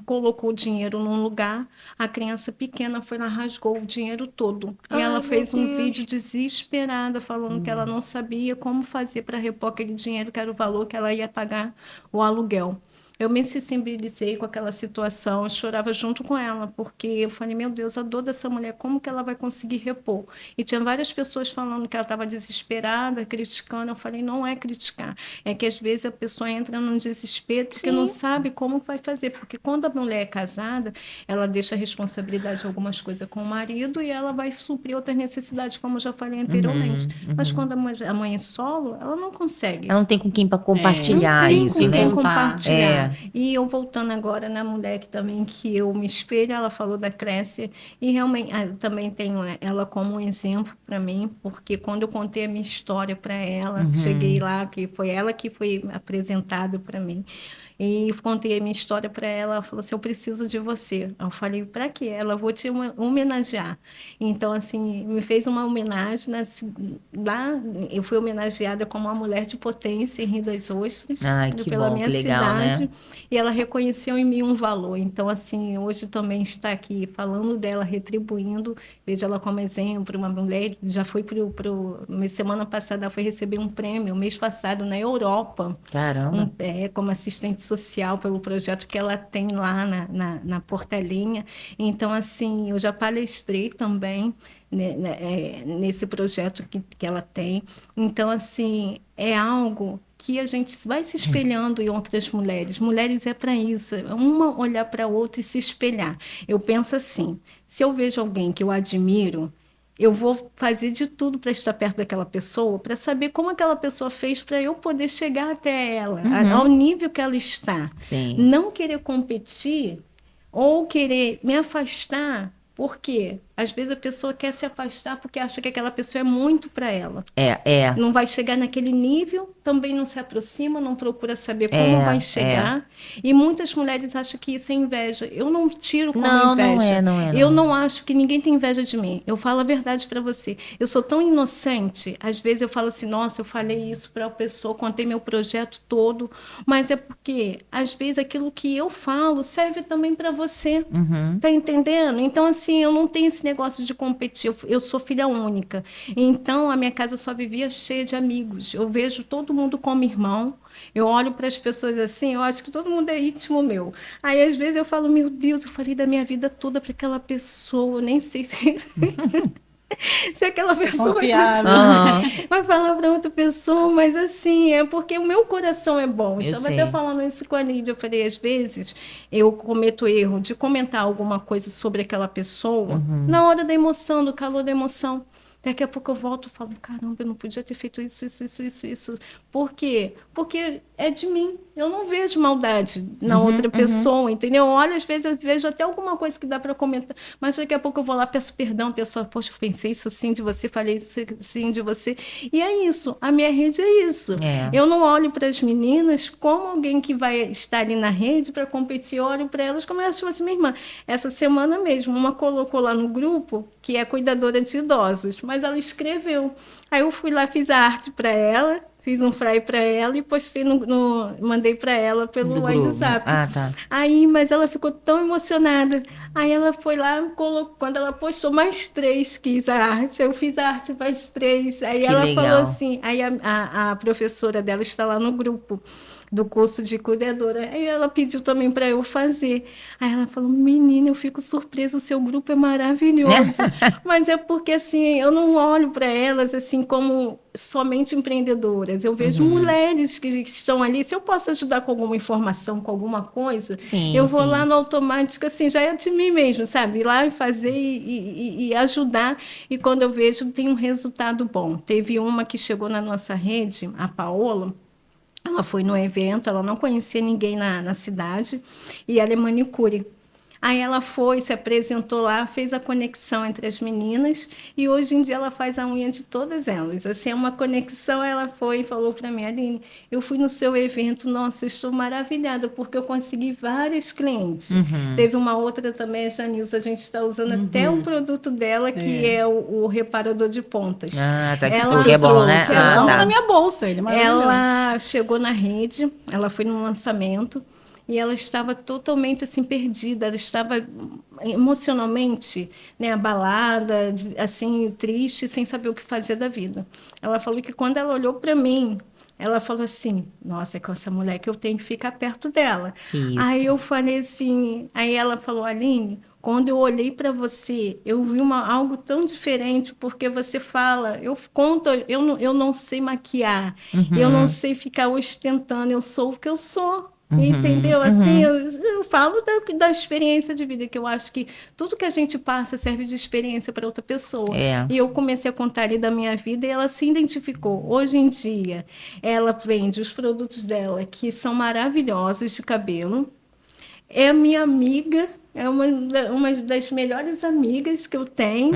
colocou o dinheiro num lugar, a criança pequena foi lá, rasgou o dinheiro todo. E ela fez um vídeo desesperada, falando que ela não sabia como fazer para repor aquele dinheiro, que era o valor que ela ia pagar o aluguel. Eu me sensibilizei com aquela situação, eu chorava junto com ela, porque eu falei, meu Deus, a dor dessa mulher, como que ela vai conseguir repor? E tinha várias pessoas falando que ela estava desesperada, criticando. Eu falei, não é criticar, é que às vezes a pessoa entra num desespero porque não sabe como vai fazer. Porque quando a mulher é casada, ela deixa a responsabilidade de algumas coisas com o marido e ela vai suprir outras necessidades, como eu já falei anteriormente. Mas quando a mãe é solo, ela não consegue. Ela não tem com quem para compartilhar isso, né? Compartilhar. E eu voltando agora na mulher que eu me espelho, ela falou da Cresce, e realmente eu também tenho ela como um exemplo para mim, porque quando eu contei a minha história para ela, cheguei lá, que foi ela que foi apresentada para mim, e contei a minha história para ela, ela falou assim, eu preciso de você. Eu falei, para quê? Ela, vou te homenagear. Então, assim, me fez uma homenagem, lá eu fui homenageada como uma mulher de potência em Rio das Ostras, pela minha cidade, né? E ela reconheceu em mim um valor. Então, assim, hoje também está aqui falando dela, retribuindo, vejo ela como exemplo, uma mulher, já foi semana passada, ela foi receber um prêmio, mês passado, na Europa. Caramba! Como assistente social pelo projeto que ela tem lá na Portelinha. Então, assim, eu já palestrei também nesse projeto que ela tem. Então, assim, é algo que a gente vai se espelhando em outras mulheres. Mulheres é para isso, uma olhar para a outra e se espelhar. Eu penso assim, se eu vejo alguém que eu admiro, eu vou fazer de tudo para estar perto daquela pessoa, para saber como aquela pessoa fez para eu poder chegar até ela, ao nível que ela está. Não querer competir ou querer me afastar, porque às vezes a pessoa quer se afastar porque acha que aquela pessoa é muito para ela. É. Não vai chegar naquele nível, também não se aproxima, não procura saber como vai chegar. E muitas mulheres acham que isso é inveja. Eu não tiro como inveja. Não é. Eu não acho que ninguém tem inveja de mim. Eu falo a verdade para você. Eu sou tão inocente. Às vezes eu falo assim, nossa, eu falei isso para a pessoa, contei meu projeto todo. Mas é porque, às vezes, aquilo que eu falo serve também para você. Tá entendendo? Então, assim, eu não tenho esse negócio de competir. Eu sou filha única. Então, a minha casa só vivia cheia de amigos. Eu vejo todo mundo como irmão. Eu olho para as pessoas assim, eu acho que todo mundo é íntimo meu. Aí, às vezes, eu falo, meu Deus, eu falei da minha vida toda para aquela pessoa. Eu nem sei se... se aquela pessoa vai falar para outra pessoa, mas assim, é porque o meu coração é bom. Eu estava até falando isso com a Lídia. Eu falei, às vezes eu cometo erro de comentar alguma coisa sobre aquela pessoa na hora da emoção, do calor da emoção. Daqui a pouco eu volto e falo, caramba, eu não podia ter feito isso. Por quê? Porque é de mim. Eu não vejo maldade na outra pessoa, entendeu? Olha, às vezes eu vejo até alguma coisa que dá para comentar, mas daqui a pouco eu vou lá, peço perdão, a pessoa, poxa, eu pensei isso assim de você, falei isso assim de você. E é isso, a minha rede é isso. Eu não olho para as meninas como alguém que vai estar ali na rede para competir, eu olho para elas como elas tipo assim, minha irmã. Essa semana mesmo, uma colocou lá no grupo que é cuidadora de idosos, mas ela escreveu. Aí eu fui lá, fiz a arte para ela, fiz um fly para ela e postei mandei para ela pelo WhatsApp. Aí, mas ela ficou tão emocionada. Aí ela foi lá, colocou, quando ela postou mais 3, quis a arte. Eu fiz a arte mais 3. Aí ela falou assim, aí a professora dela está lá no grupo do curso de cuidadora. Aí ela pediu também para eu fazer. Aí ela falou, menina, eu fico surpresa, o seu grupo é maravilhoso. Mas é porque, assim, eu não olho para elas, assim, como somente empreendedoras. Eu vejo mulheres que estão ali. Se eu posso ajudar com alguma informação, com alguma coisa, eu vou lá no automático, assim, já é de mim mesmo, sabe? Ir lá e fazer e ajudar. E quando eu vejo, tem um resultado bom. Teve uma que chegou na nossa rede, a Paola. Ela foi no evento, ela não conhecia ninguém na cidade, e ela é manicure. Aí ela foi, se apresentou lá, fez a conexão entre as meninas, e hoje em dia ela faz a unha de todas elas. Assim, é uma conexão, ela foi e falou para mim, Aline, eu fui no seu evento, nossa, eu estou maravilhada, porque eu consegui vários clientes. Teve uma outra também, a Janilza, a gente está usando até o produto dela, que é o reparador de pontas. Tá, que é bom, né? Na minha bolsa, ele é maravilhoso. Ela chegou na rede, ela foi no lançamento, e ela estava totalmente assim perdida, ela estava emocionalmente, né, abalada, assim, triste, sem saber o que fazer da vida. Ela falou que quando ela olhou para mim, ela falou assim, nossa, é com essa mulher que eu tenho que ficar perto dela. Isso. Aí eu falei assim, aí ela falou, Aline, quando eu olhei para você, eu vi algo tão diferente, porque você fala, eu conto, eu não sei maquiar, eu não sei ficar ostentando, eu sou o que eu sou. Entendeu? Assim, eu falo da experiência de vida, que eu acho que tudo que a gente passa serve de experiência para outra pessoa. E eu comecei a contar ali da minha vida e ela se identificou. Hoje em dia, ela vende os produtos dela, que são maravilhosos de cabelo. É minha amiga, é uma das melhores amigas que eu tenho.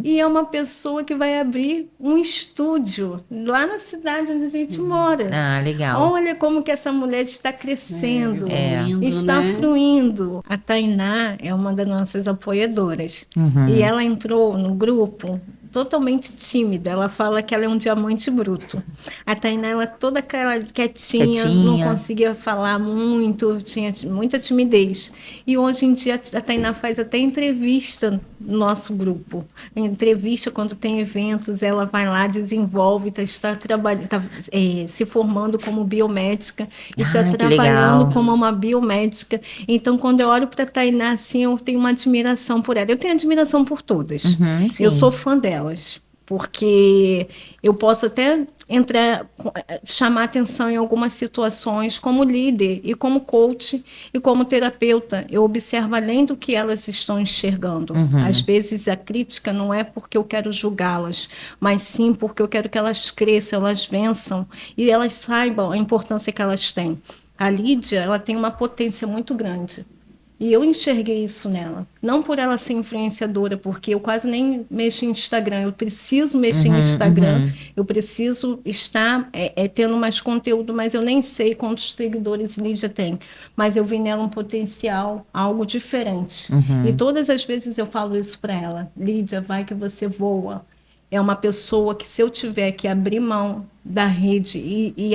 E é uma pessoa que vai abrir um estúdio lá na cidade onde a gente mora. Legal. Olha como que essa mulher está crescendo, fluindo, está né? fluindo. A Tainá é uma das nossas apoiadoras. E ela entrou no grupo totalmente tímida. Ela fala que ela é um diamante bruto. A Tainá, ela toda aquela quietinha, não conseguia falar muito, tinha muita timidez. E hoje em dia a Tainá faz até entrevista no nosso grupo. Entrevista quando tem eventos, ela vai lá, desenvolve, está trabalhando, se formando como biomédica, está trabalhando como uma biomédica. Então, quando eu olho para a Tainá, assim, eu tenho uma admiração por ela. Eu tenho admiração por todas. Eu sou fã delas. Porque eu posso até chamar atenção em algumas situações como líder e como coach e como terapeuta. Eu observo além do que elas estão enxergando. Às vezes a crítica não é porque eu quero julgá-las, mas sim porque eu quero que elas cresçam, elas vençam e elas saibam a importância que elas têm. A Lídia, ela tem uma potência muito grande. E eu enxerguei isso nela. Não por ela ser influenciadora, porque eu quase nem mexo em Instagram. Eu preciso mexer em Instagram. Eu preciso estar tendo mais conteúdo, mas eu nem sei quantos seguidores Lídia tem. Mas eu vi nela um potencial, algo diferente. E todas as vezes eu falo isso para ela. Lídia, vai que você voa. É uma pessoa que, se eu tiver que abrir mão da rede e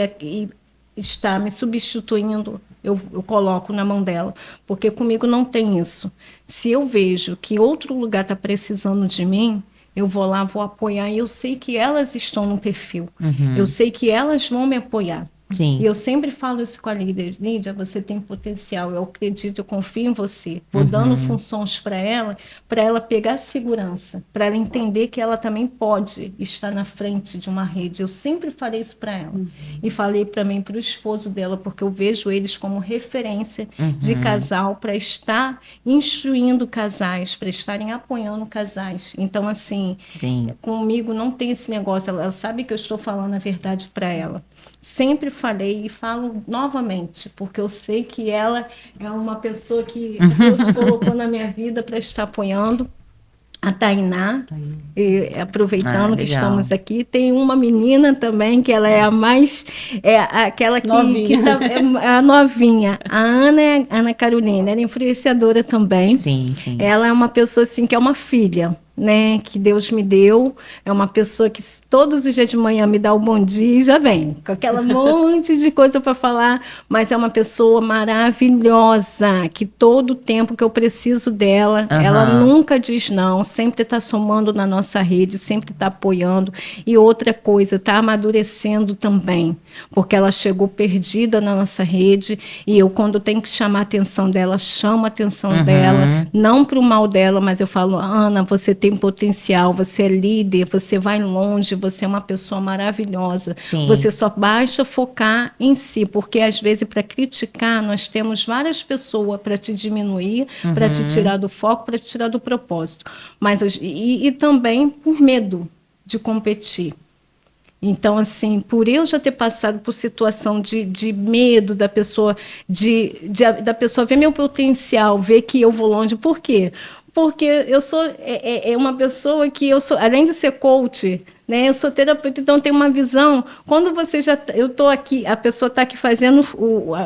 estar me substituindo, eu coloco na mão dela, porque comigo não tem isso. Se eu vejo que outro lugar está precisando de mim, eu vou lá, vou apoiar, e eu sei que elas estão no perfil. Eu sei que elas vão me apoiar. Sim. E eu sempre falo isso com a líder. Lídia, você tem potencial, eu acredito, eu confio em você. Vou dando funções para ela pegar segurança, para ela entender que ela também pode estar na frente de uma rede. Eu sempre falei isso para ela. E falei também para o esposo dela, porque eu vejo eles como referência de casal para estar instruindo casais, para estarem apoiando casais. Então, assim, Sim. comigo não tem esse negócio. Ela sabe que eu estou falando a verdade para ela. Sempre falei e falo novamente, porque eu sei que ela é uma pessoa que Deus colocou na minha vida para estar apoiando. A Tainá, e aproveitando que legal. estamos aqui, tem uma menina também, que ela é a mais, aquela que é a novinha, a Ana Carolina, ela é influenciadora também. Sim, sim. Ela é uma pessoa assim, que é uma filha, né, que Deus me deu, é uma pessoa que todos os dias de manhã me dá o bom dia e já vem, com aquela monte de coisa para falar, mas é uma pessoa maravilhosa, que todo o tempo que eu preciso dela, ela nunca diz não, sempre está somando na nossa rede, sempre está apoiando. E outra coisa, está amadurecendo também, porque ela chegou perdida na nossa rede, e eu, quando tenho que chamar a atenção dela, chamo a atenção dela, não para o mal dela, mas eu falo, Ana, você tem potencial, você é líder, você vai longe, você é uma pessoa maravilhosa. Sim. Você só basta focar em si, porque às vezes para criticar nós temos várias pessoas para te diminuir, para te tirar do foco, para te tirar do propósito. Mas e também por medo de competir. Então, assim, por eu já ter passado por situação de medo da pessoa, da pessoa ver meu potencial, ver que eu vou longe. Por quê? Porque eu sou uma pessoa que eu sou, além de ser coach, né, eu sou terapeuta, então eu tenho uma visão. Quando eu estou aqui, a pessoa está aqui fazendo,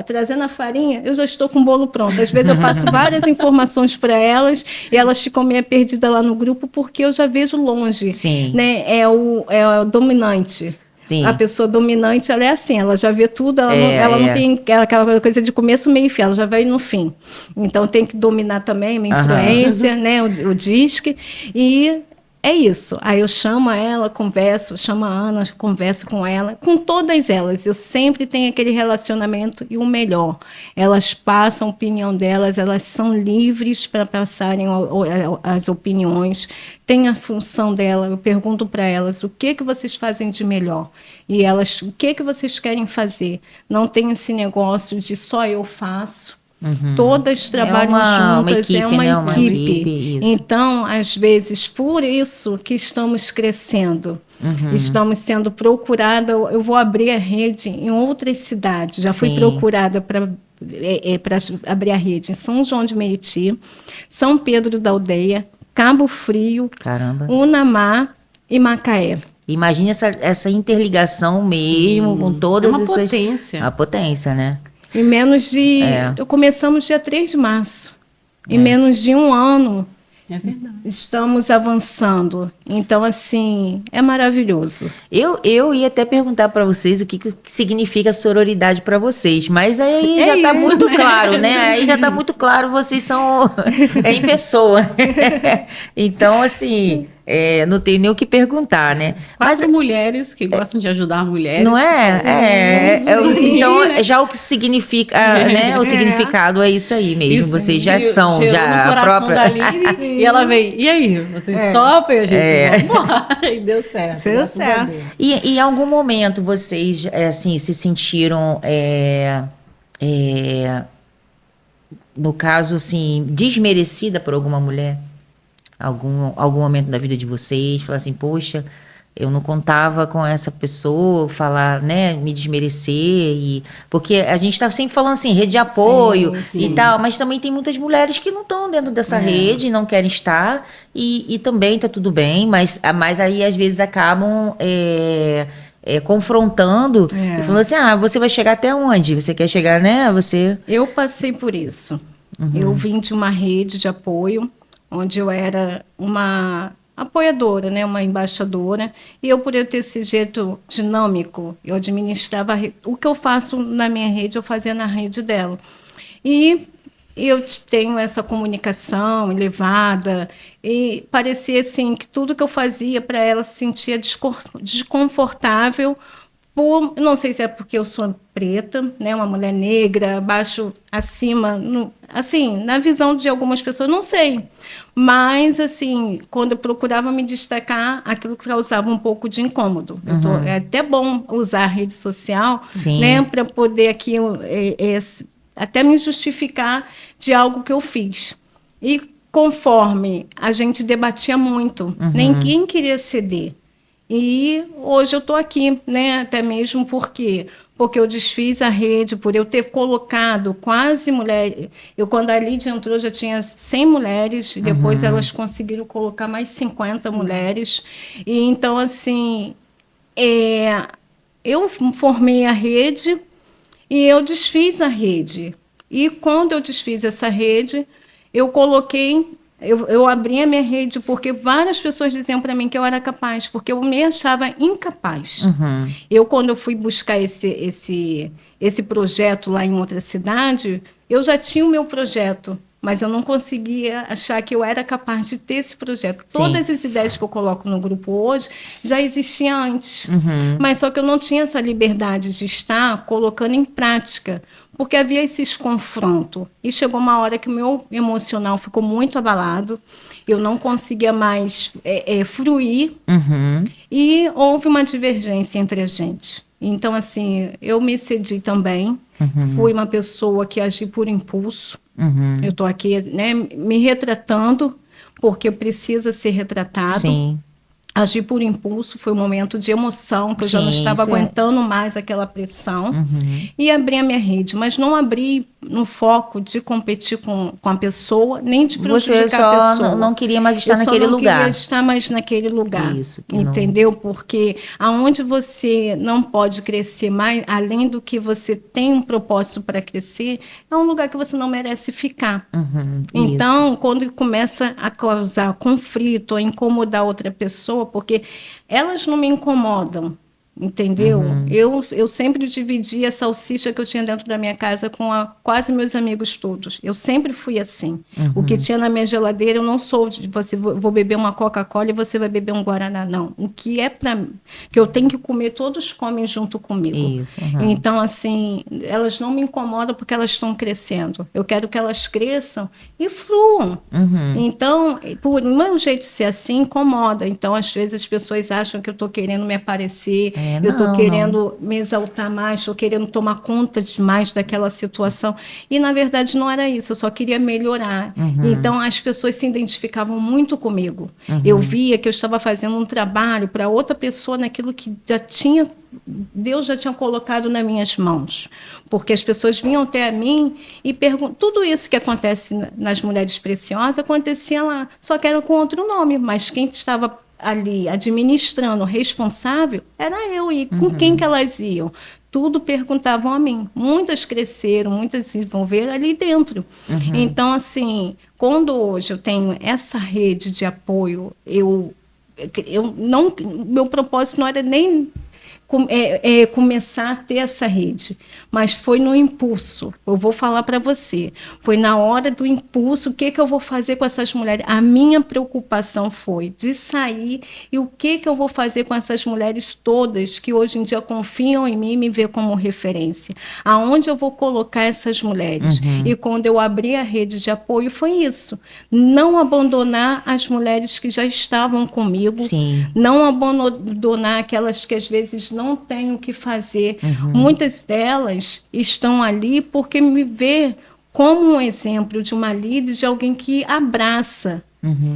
trazendo a farinha, eu já estou com o bolo pronto. Às vezes eu passo várias informações para elas e elas ficam meio perdidas lá no grupo porque eu já vejo longe. Sim. Né? É o dominante. Sim. A pessoa dominante, ela é assim, ela já vê tudo, ela não tem aquela coisa de começo, meio e fim, ela já vai no fim. Então tem que dominar também a influência, né, o disque, e é isso. Aí eu chamo ela, converso, chamo a Ana, converso com ela, com todas elas. Eu sempre tenho aquele relacionamento e o melhor. Elas passam a opinião delas, elas são livres para passarem as opiniões. Tem a função dela, eu pergunto para elas o que vocês fazem de melhor. E elas, o que vocês querem fazer? Não tem esse negócio de só eu faço. Todas trabalham juntas, equipe, é uma né? equipe. Então, às vezes, por isso que estamos crescendo, estamos sendo procurada. Eu vou abrir a rede em outras cidades. Já fui procurada para abrir a rede em São João de Meriti, São Pedro da Aldeia, Cabo Frio, Unamar e Macaé. Imagine essa interligação mesmo com todas essas... potência. A potência, né? Em menos de... Começamos dia 3 de março. Em menos de um ano, estamos avançando. Então, assim, é maravilhoso. Eu ia até perguntar para vocês o que significa sororidade para vocês, mas aí já está muito claro, né? Aí já está muito claro, vocês são em pessoa. Então, assim... não tenho nem o que perguntar, né? Mas mulheres que gostam de ajudar mulheres. Não é? Então, já o que significa, né? O significado é isso aí mesmo. Isso, vocês já são, já a própria... E ela veio, e aí? Vocês topam? E a gente, vamos embora. E deu certo. Deu certo. E em algum momento vocês, assim, se sentiram... no caso, assim, desmerecida por alguma mulher? Algum momento da vida de vocês, falar assim, poxa, eu não contava com essa pessoa, falar, né, me desmerecer, porque a gente está sempre falando assim, rede de apoio Sim, e tal, mas também tem muitas mulheres que não estão dentro dessa rede, não querem estar, e também tá tudo bem, mas aí às vezes acabam confrontando e falando assim, você vai chegar até onde? Você quer chegar, né? Eu passei por isso. Eu vim de uma rede de apoio, onde eu era uma apoiadora, né, uma embaixadora, e por eu ter esse jeito dinâmico, eu administrava o que eu faço na minha rede, eu fazia na rede dela. E eu tenho essa comunicação elevada, e parecia assim que tudo que eu fazia para ela se sentia desconfortável. Não sei se é porque eu sou preta, né, uma mulher negra, baixo, acima, assim, na visão de algumas pessoas, não sei. Mas, assim, quando eu procurava me destacar, aquilo causava um pouco de incômodo. É até bom usar a rede social, né, para poder aqui até me justificar de algo que eu fiz. E conforme a gente debatia muito, ninguém queria ceder. E hoje eu estou aqui, né? Até mesmo porque eu desfiz a rede, por eu ter colocado quase mulheres. Quando a Lídia entrou, já tinha 100 mulheres, e depois elas conseguiram colocar mais 50 mulheres. E então, assim, eu formei a rede e eu desfiz a rede. E quando eu desfiz essa rede, eu coloquei. Eu abri a minha rede porque várias pessoas diziam para mim que eu era capaz, porque eu me achava incapaz. Quando eu fui buscar esse projeto lá em outra cidade, eu já tinha o meu projeto, mas eu não conseguia achar que eu era capaz de ter esse projeto. Sim. Todas as ideias que eu coloco no grupo hoje já existiam antes, mas só que eu não tinha essa liberdade de estar colocando em prática, porque havia esses confrontos. E chegou uma hora que o meu emocional ficou muito abalado, eu não conseguia mais fruir, e houve uma divergência entre a gente. Então, assim, eu me cedi também, fui uma pessoa que agi por impulso. Eu estou aqui, né, me retratando, porque precisa ser retratado. Sim. Agir por impulso, foi um momento de emoção, que eu já não estava aguentando mais aquela pressão. E abri a minha rede, mas não abri no foco de competir com a pessoa, nem de prejudicar a pessoa. Você só não queria mais estar naquele lugar. Eu só não queria estar mais naquele lugar. Isso, entendeu? Não... Porque aonde você não pode crescer mais, além do que você tem um propósito para crescer, é um lugar que você não merece ficar. Então, quando começa a causar conflito, a incomodar outra pessoa, porque elas não me incomodam, entendeu? Eu sempre dividi a salsicha que eu tinha dentro da minha casa com quase meus amigos todos. Eu sempre fui assim. O que tinha na minha geladeira, eu não sou de vou beber uma Coca-Cola e você vai beber um Guaraná, não. O que é para mim, que eu tenho que comer, todos comem junto comigo. Isso, então, assim, elas não me incomodam porque elas estão crescendo. Eu quero que elas cresçam e fluam. Então, por meu jeito de ser assim, incomoda. Então, às vezes as pessoas acham que eu estou querendo me aparecer, eu estou querendo me exaltar mais, estou querendo tomar conta demais daquela situação. E, na verdade, não era isso. Eu só queria melhorar. Então, as pessoas se identificavam muito comigo. Eu via que eu estava fazendo um trabalho para outra pessoa naquilo que Deus já tinha colocado nas minhas mãos. Porque as pessoas vinham até a mim e perguntam. Tudo isso que acontece nas Mulheres Preciosas acontecia lá. Só que era com outro nome. Mas quem estava ali administrando, responsável, era eu. E com quem que elas iam? Tudo perguntavam a mim. Muitas cresceram, muitas se desenvolveram ali dentro. Então, assim, quando hoje eu tenho essa rede de apoio, meu propósito não era nem começar a ter essa rede, mas foi no impulso. Eu vou falar para você, foi na hora do impulso, o que eu vou fazer com essas mulheres. A minha preocupação foi de sair e o que eu vou fazer com essas mulheres todas que hoje em dia confiam em mim e me vê como referência. Aonde eu vou colocar essas mulheres? E quando eu abri a rede de apoio foi isso, não abandonar as mulheres que já estavam comigo, não abandonar aquelas que às vezes não têm o que fazer. Muitas delas estão ali porque me vê como um exemplo de uma líder, de alguém que abraça,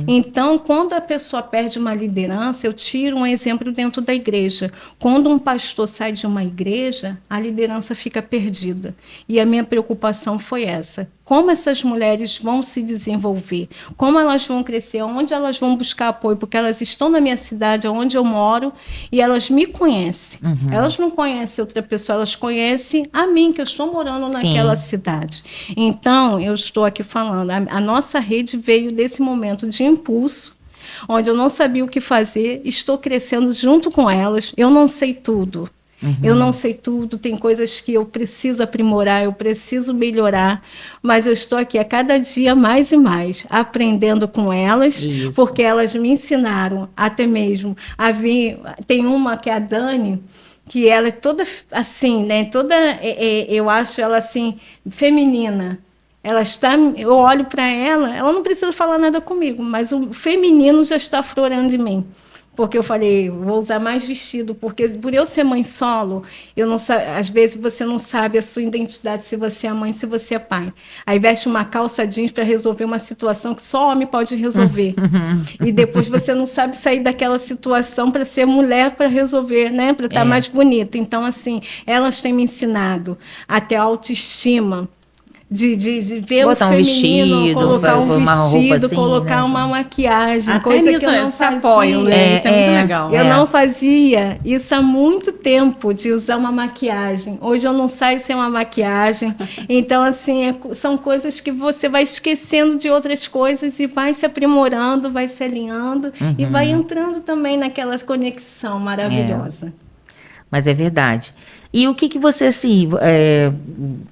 Então, quando a pessoa perde uma liderança, eu tiro um exemplo dentro da igreja. Quando um pastor sai de uma igreja, a liderança fica perdida. E a minha preocupação foi essa. Como essas mulheres vão se desenvolver? Como elas vão crescer? Onde elas vão buscar apoio? Porque elas estão na minha cidade, onde eu moro, e elas me conhecem. Elas não conhecem outra pessoa, elas conhecem a mim, que eu estou morando naquela cidade. Então, eu estou aqui falando, a nossa rede veio desse momento de impulso, onde eu não sabia o que fazer, estou crescendo junto com elas, eu não sei tudo. Eu não sei tudo, tem coisas que eu preciso aprimorar, eu preciso melhorar, mas eu estou aqui a cada dia mais e mais, aprendendo com elas, porque elas me ensinaram até mesmo a vir. Tem uma que é a Dani, que ela é toda assim, né? Eu acho ela assim, feminina. Ela está, eu olho para ela não precisa falar nada comigo, mas o feminino já está aflorando em mim. Porque eu falei, vou usar mais vestido, porque por eu ser mãe solo, eu não às vezes você não sabe a sua identidade, se você é mãe, se você é pai. Aí veste uma calça jeans para resolver uma situação que só homem pode resolver. E depois você não sabe sair daquela situação para ser mulher para resolver, né? Para estar mais bonita. Então, assim, elas têm me ensinado a ter autoestima. De ver botar o feminino, vestido, colocar um uma roupa vestido, assim, colocar né? uma maquiagem, Até coisa nisso que eu não se fazia. apoiam, né? Isso é muito legal. Eu não fazia isso há muito tempo, de usar uma maquiagem. Hoje eu não saio sem uma maquiagem. Então, assim, são coisas que você vai esquecendo de outras coisas e vai se aprimorando, vai se alinhando e vai entrando também naquela conexão maravilhosa. Mas é verdade. E o que você, assim,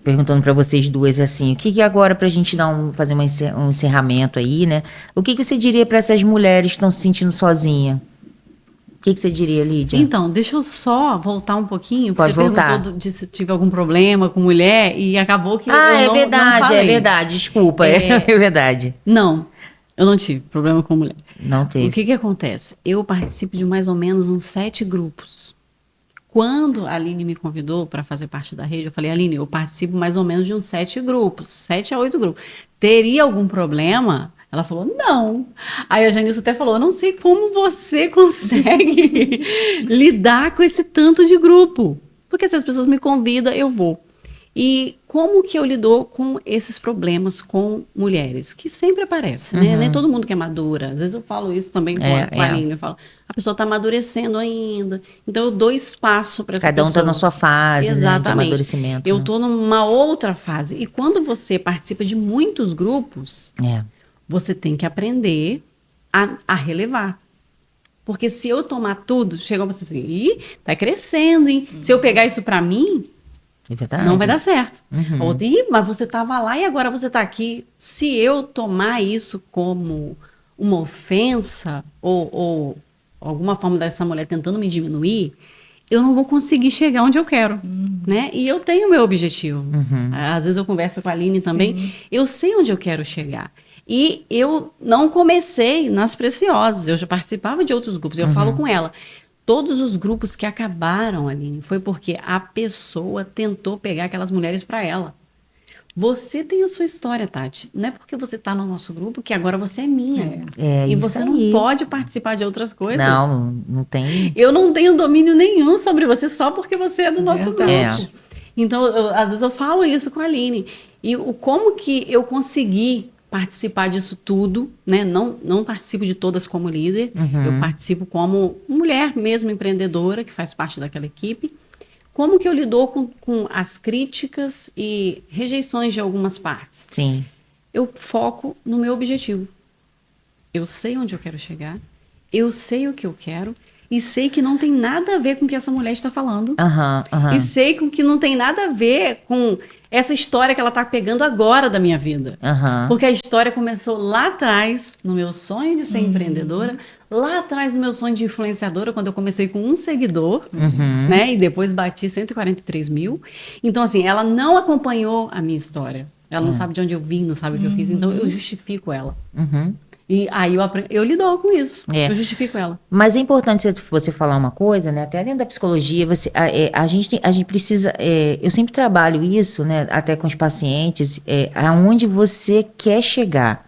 perguntando para vocês duas, assim, o que agora, para a gente fazer um encerramento aí, né? O que você diria para essas mulheres que estão se sentindo sozinhas? O que você diria, Lídia? Então, deixa eu só voltar um pouquinho. Pode você voltar. Perguntou se tive algum problema com mulher e acabou que eu não falei. É verdade, desculpa, é verdade. Não, eu não tive problema com mulher. Não teve. O que acontece? Eu participo de mais ou menos uns 7 grupos. Quando a Aline me convidou para fazer parte da rede, eu falei, Aline, eu participo mais ou menos de uns 7 grupos, 7 a 8 grupos. Teria algum problema? Ela falou, não. Aí a Janice até falou, eu não sei como você consegue lidar com esse tanto de grupo. Porque se as pessoas me convidam, eu vou. E como que eu lido com esses problemas com mulheres? Que sempre aparecem, né? Nem todo mundo que é madura. Às vezes eu falo isso também com a Aline. Eu falo, a pessoa está amadurecendo ainda. Então eu dou espaço para essa pessoa. Cada um está na sua fase, né, de amadurecimento. Eu estou numa outra fase. E quando você participa de muitos grupos, você tem que aprender a relevar. Porque se eu tomar tudo, chega você assim, ih, tá crescendo, hein? Se eu pegar isso para mim, não vai dar certo. Outra, mas você estava lá e agora você está aqui. Se eu tomar isso como uma ofensa ou alguma forma dessa mulher tentando me diminuir, eu não vou conseguir chegar onde eu quero, né? E eu tenho o meu objetivo. Às vezes eu converso com a Aline também. Sim. Eu sei onde eu quero chegar. E eu não comecei nas Preciosas. Eu já participava de outros grupos. Eu falo com ela. Todos os grupos que acabaram, Aline, foi porque a pessoa tentou pegar aquelas mulheres para ela. Você tem a sua história, Tati. Não é porque você está no nosso grupo que agora você é minha. E você não pode participar de outras coisas. Não tem. Eu não tenho domínio nenhum sobre você só porque você é do nosso grupo. Então, às vezes eu falo isso com a Aline. E como que eu consegui participar disso tudo, né? Não participo de todas como líder, eu participo como mulher mesmo empreendedora, que faz parte daquela equipe. Como que eu lido com as críticas e rejeições de algumas partes? Sim. Eu foco no meu objetivo. Eu sei onde eu quero chegar, eu sei o que eu quero, e sei que não tem nada a ver com o que essa mulher está falando. E sei que não tem nada a ver com essa história que ela está pegando agora da minha vida. Porque a história começou lá atrás, no meu sonho de ser empreendedora, lá atrás no meu sonho de influenciadora, quando eu comecei com 1 seguidor, né? E depois bati 143 mil. Então, assim, ela não acompanhou a minha história. Ela não sabe de onde eu vim, não sabe o que eu fiz. Então, eu justifico ela. E aí eu lido com isso. Eu justifico ela. Mas é importante você falar uma coisa, né? Até dentro da psicologia, a gente precisa. Eu sempre trabalho isso, né? Até com os pacientes, aonde você quer chegar.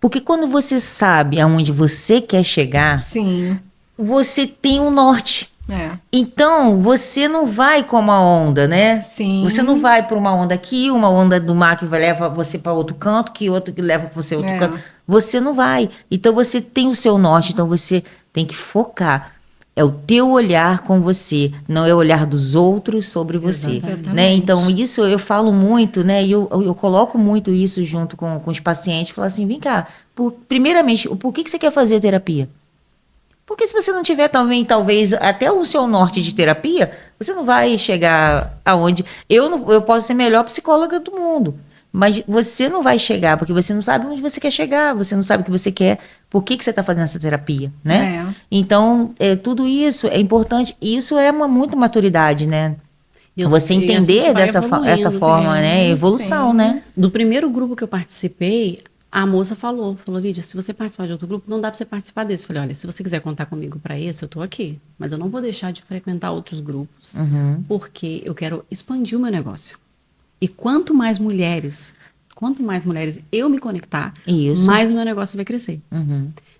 Porque quando você sabe aonde você quer chegar, Sim. você tem um norte. É. Então, você não vai como a onda, né? Sim. Você não vai por uma onda aqui, uma onda do mar que vai levar você para outro canto, que outro que leva você a outro É. canto. Você não vai. Então, você tem o seu norte, então você tem que focar. É o teu olhar com você, não é o olhar dos outros sobre você, Exatamente. né? Então, isso eu falo muito, né? E eu coloco muito isso junto com os pacientes, falo assim, vem cá, primeiramente, por que você quer fazer terapia? Porque se você não tiver também, talvez, até o seu norte de terapia, você não vai chegar aonde... Eu posso ser a melhor psicóloga do mundo, mas você não vai chegar, porque você não sabe onde você quer chegar, você não sabe o que você quer, por que você está fazendo essa terapia, né? É. Então, tudo isso é importante, isso é muita maturidade, né? Você E a gente entender vai essa evoluindo, forma, né? Evolução, sim. né? Do primeiro grupo que eu participei, a moça falou, Lídia, se você participar de outro grupo, não dá para você participar desse. Eu falei, olha, se você quiser contar comigo para esse, eu tô aqui. Mas eu não vou deixar de frequentar outros grupos, porque eu quero expandir o meu negócio. E quanto mais mulheres eu me conectar, Isso. mais o meu negócio vai crescer.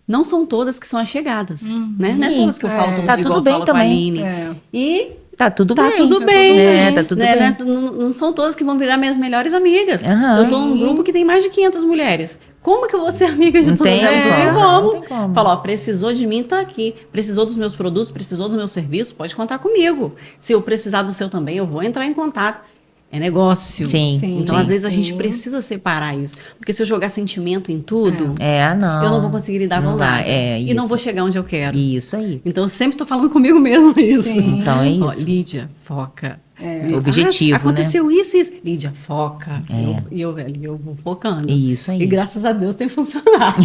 Não são todas que são achegadas, né? Não é Sim. todas que eu falo todo Tá dia, tudo igual eu bem falo também. com a Aline. É. E Tá tudo tá bem. tudo Tá bem. tudo É, tá tudo né? bem. Não são todas que vão virar minhas melhores amigas. Aham. Eu tô num grupo que tem mais de 500 mulheres. Como que eu vou ser amiga de Não todas tem elas? como, Não tem como. não tem como. Fala, ó, precisou de mim, tá aqui. Precisou dos meus produtos, precisou do meu serviço, pode contar comigo. Se eu precisar do seu também, eu vou entrar em contato. É negócio. Sim, Então, sim. às vezes, a gente Sim. precisa separar isso. Porque se eu jogar sentimento em tudo, Não. eu não vou conseguir lidar Não com vai, nada. E isso. não vou chegar onde eu quero. Isso aí. Então, eu sempre tô falando comigo mesmo isso. Sim. Então é Ó, isso. Lídia, foca. Objetivo, aconteceu isso e isso. Lídia, foca. É. Eu vou focando. Isso aí. E graças a Deus tem funcionado.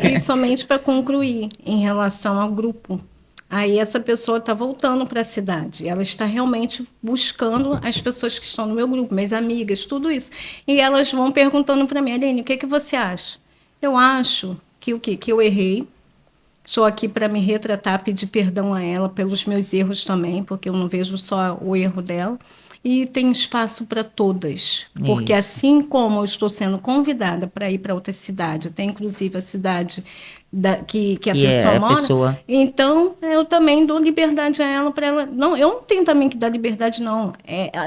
E somente para concluir, em relação ao grupo, aí essa pessoa está voltando para a cidade. Ela está realmente buscando as pessoas que estão no meu grupo, minhas amigas, tudo isso. E elas vão perguntando para mim, Aline, o que você acha? Eu acho que o quê? Que eu errei. Estou aqui para me retratar, pedir perdão a ela pelos meus erros também, porque eu não vejo só o erro dela. E tem espaço para todas, porque Isso. assim como eu estou sendo convidada para ir para outra cidade, até inclusive a cidade que a Que pessoa é a mora, pessoa. então eu também dou liberdade a ela para ela. Não, eu não tenho também que dar liberdade, não.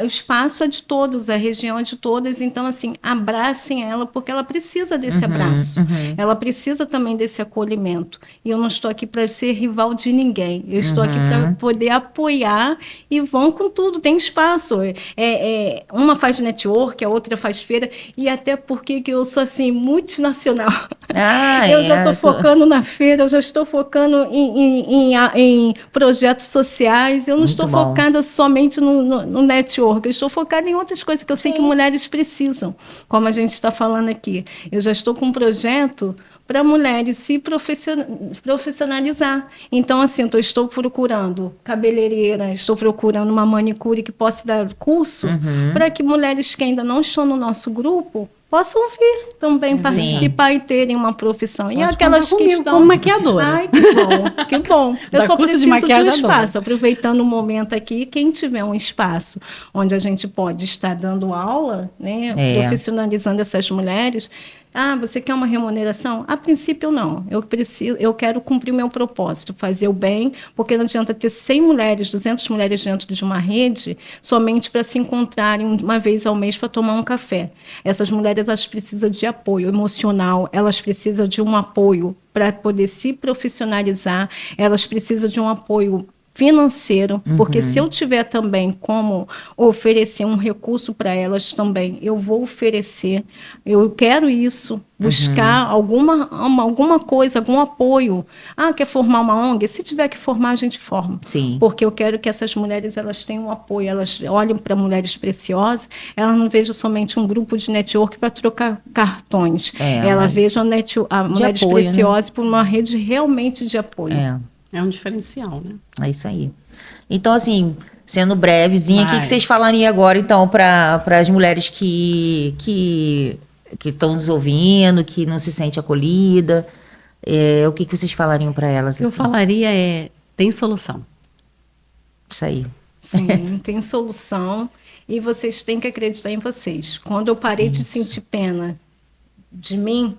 O espaço é de todos, a região é de todas, então assim, abracem ela, porque ela precisa desse abraço. Ela precisa também desse acolhimento. E eu não estou aqui para ser rival de ninguém. Eu estou aqui para poder apoiar e vão com tudo, tem espaço. Uma faz network, a outra faz feira, e até porque que eu sou assim, multinacional. Eu já estou focando na feira, eu já estou focando em projetos sociais, eu não Muito estou bom. focada somente no network, eu estou focada em outras coisas que eu sei que mulheres precisam, como a gente está falando aqui. Eu já estou com um projeto para mulheres se profissionalizar. Então, assim, eu estou procurando cabeleireira, estou procurando uma manicure que possa dar curso para que mulheres que ainda não estão no nosso grupo possam vir também participar e terem uma profissão. E Pode aquelas contar que comigo estão... como maquiadora. Ai, que bom, que bom. Eu Dá só curso de preciso de um maquiagem, adoro. espaço. Aproveitando o momento aqui, quem tiver um espaço onde a gente pode estar dando aula, né, profissionalizando essas mulheres... Ah, você quer uma remuneração? A princípio, não. Eu quero cumprir o meu propósito, fazer o bem, porque não adianta ter 100 mulheres, 200 mulheres dentro de uma rede, somente para se encontrarem uma vez ao mês para tomar um café. Essas mulheres, elas precisam de apoio emocional, elas precisam de um apoio para poder se profissionalizar, elas precisam de um apoio financeiro, porque se eu tiver também como oferecer um recurso para elas também, eu vou oferecer, eu quero isso, buscar alguma coisa, algum apoio. Ah, quer formar uma ONG? Se tiver que formar, a gente forma. Sim. Porque eu quero que essas mulheres, elas tenham um apoio, elas olhem para Mulheres Preciosas, elas não vejam somente um grupo de network para trocar cartões, elas vejam a Mulheres apoio, Preciosas por uma rede realmente de apoio. É um diferencial, né? É isso aí. Então, assim, sendo brevezinha, o que Vai. vocês falariam agora, então, para as mulheres que estão nos ouvindo, que não se sente acolhida? O que vocês falariam para elas? O que eu assim? falaria tem solução. Isso aí. Sim, tem solução e vocês têm que acreditar em vocês. Quando eu parei de sentir pena de mim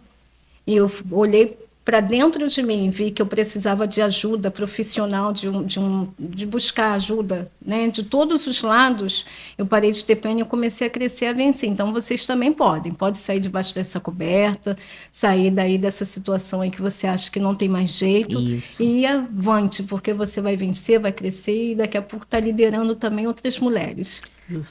e eu olhei para dentro de mim, vi que eu precisava de ajuda profissional, de buscar ajuda, né? De todos os lados, eu parei de ter pena e eu comecei a crescer, a vencer. Então, vocês também pode sair debaixo dessa coberta, sair daí dessa situação aí que você acha que não tem mais jeito, Isso. e ir avante, porque você vai vencer, vai crescer, e daqui a pouco está liderando também outras mulheres.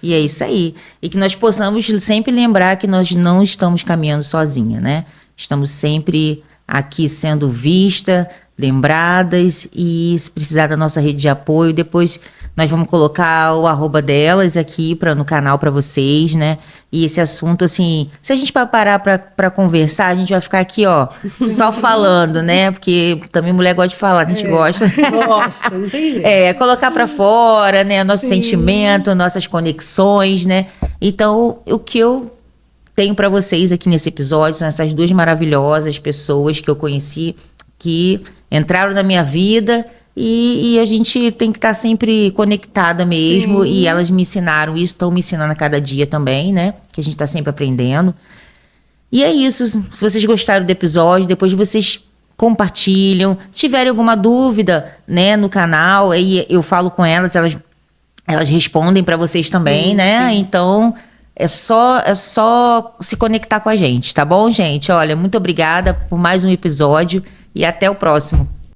E é isso aí. E que nós possamos sempre lembrar que nós não estamos caminhando sozinha, né? Estamos sempre aqui sendo vista, lembradas, e se precisar da nossa rede de apoio, depois nós vamos colocar o @ delas aqui no canal para vocês, né? E esse assunto, assim, se a gente parar para conversar, a gente vai ficar aqui, ó, só falando, né? Porque também mulher gosta de falar, a gente gosta. Gosta, não tem jeito. Colocar para fora, né? Nosso Sim. sentimento, nossas conexões, né? Então, o que eu tenho para vocês aqui nesse episódio são essas duas maravilhosas pessoas que eu conheci, que entraram na minha vida, e a gente tem que estar sempre conectada mesmo. Sim. E elas me ensinaram isso, estão me ensinando a cada dia também, né? Que a gente está sempre aprendendo. E é isso. Se vocês gostaram do episódio, depois vocês compartilham. Se tiverem alguma dúvida, né, no canal, aí eu falo com elas respondem para vocês também, Sim, né? sim. Então é só se conectar com a gente, tá bom, gente? Olha, muito obrigada por mais um episódio e até o próximo.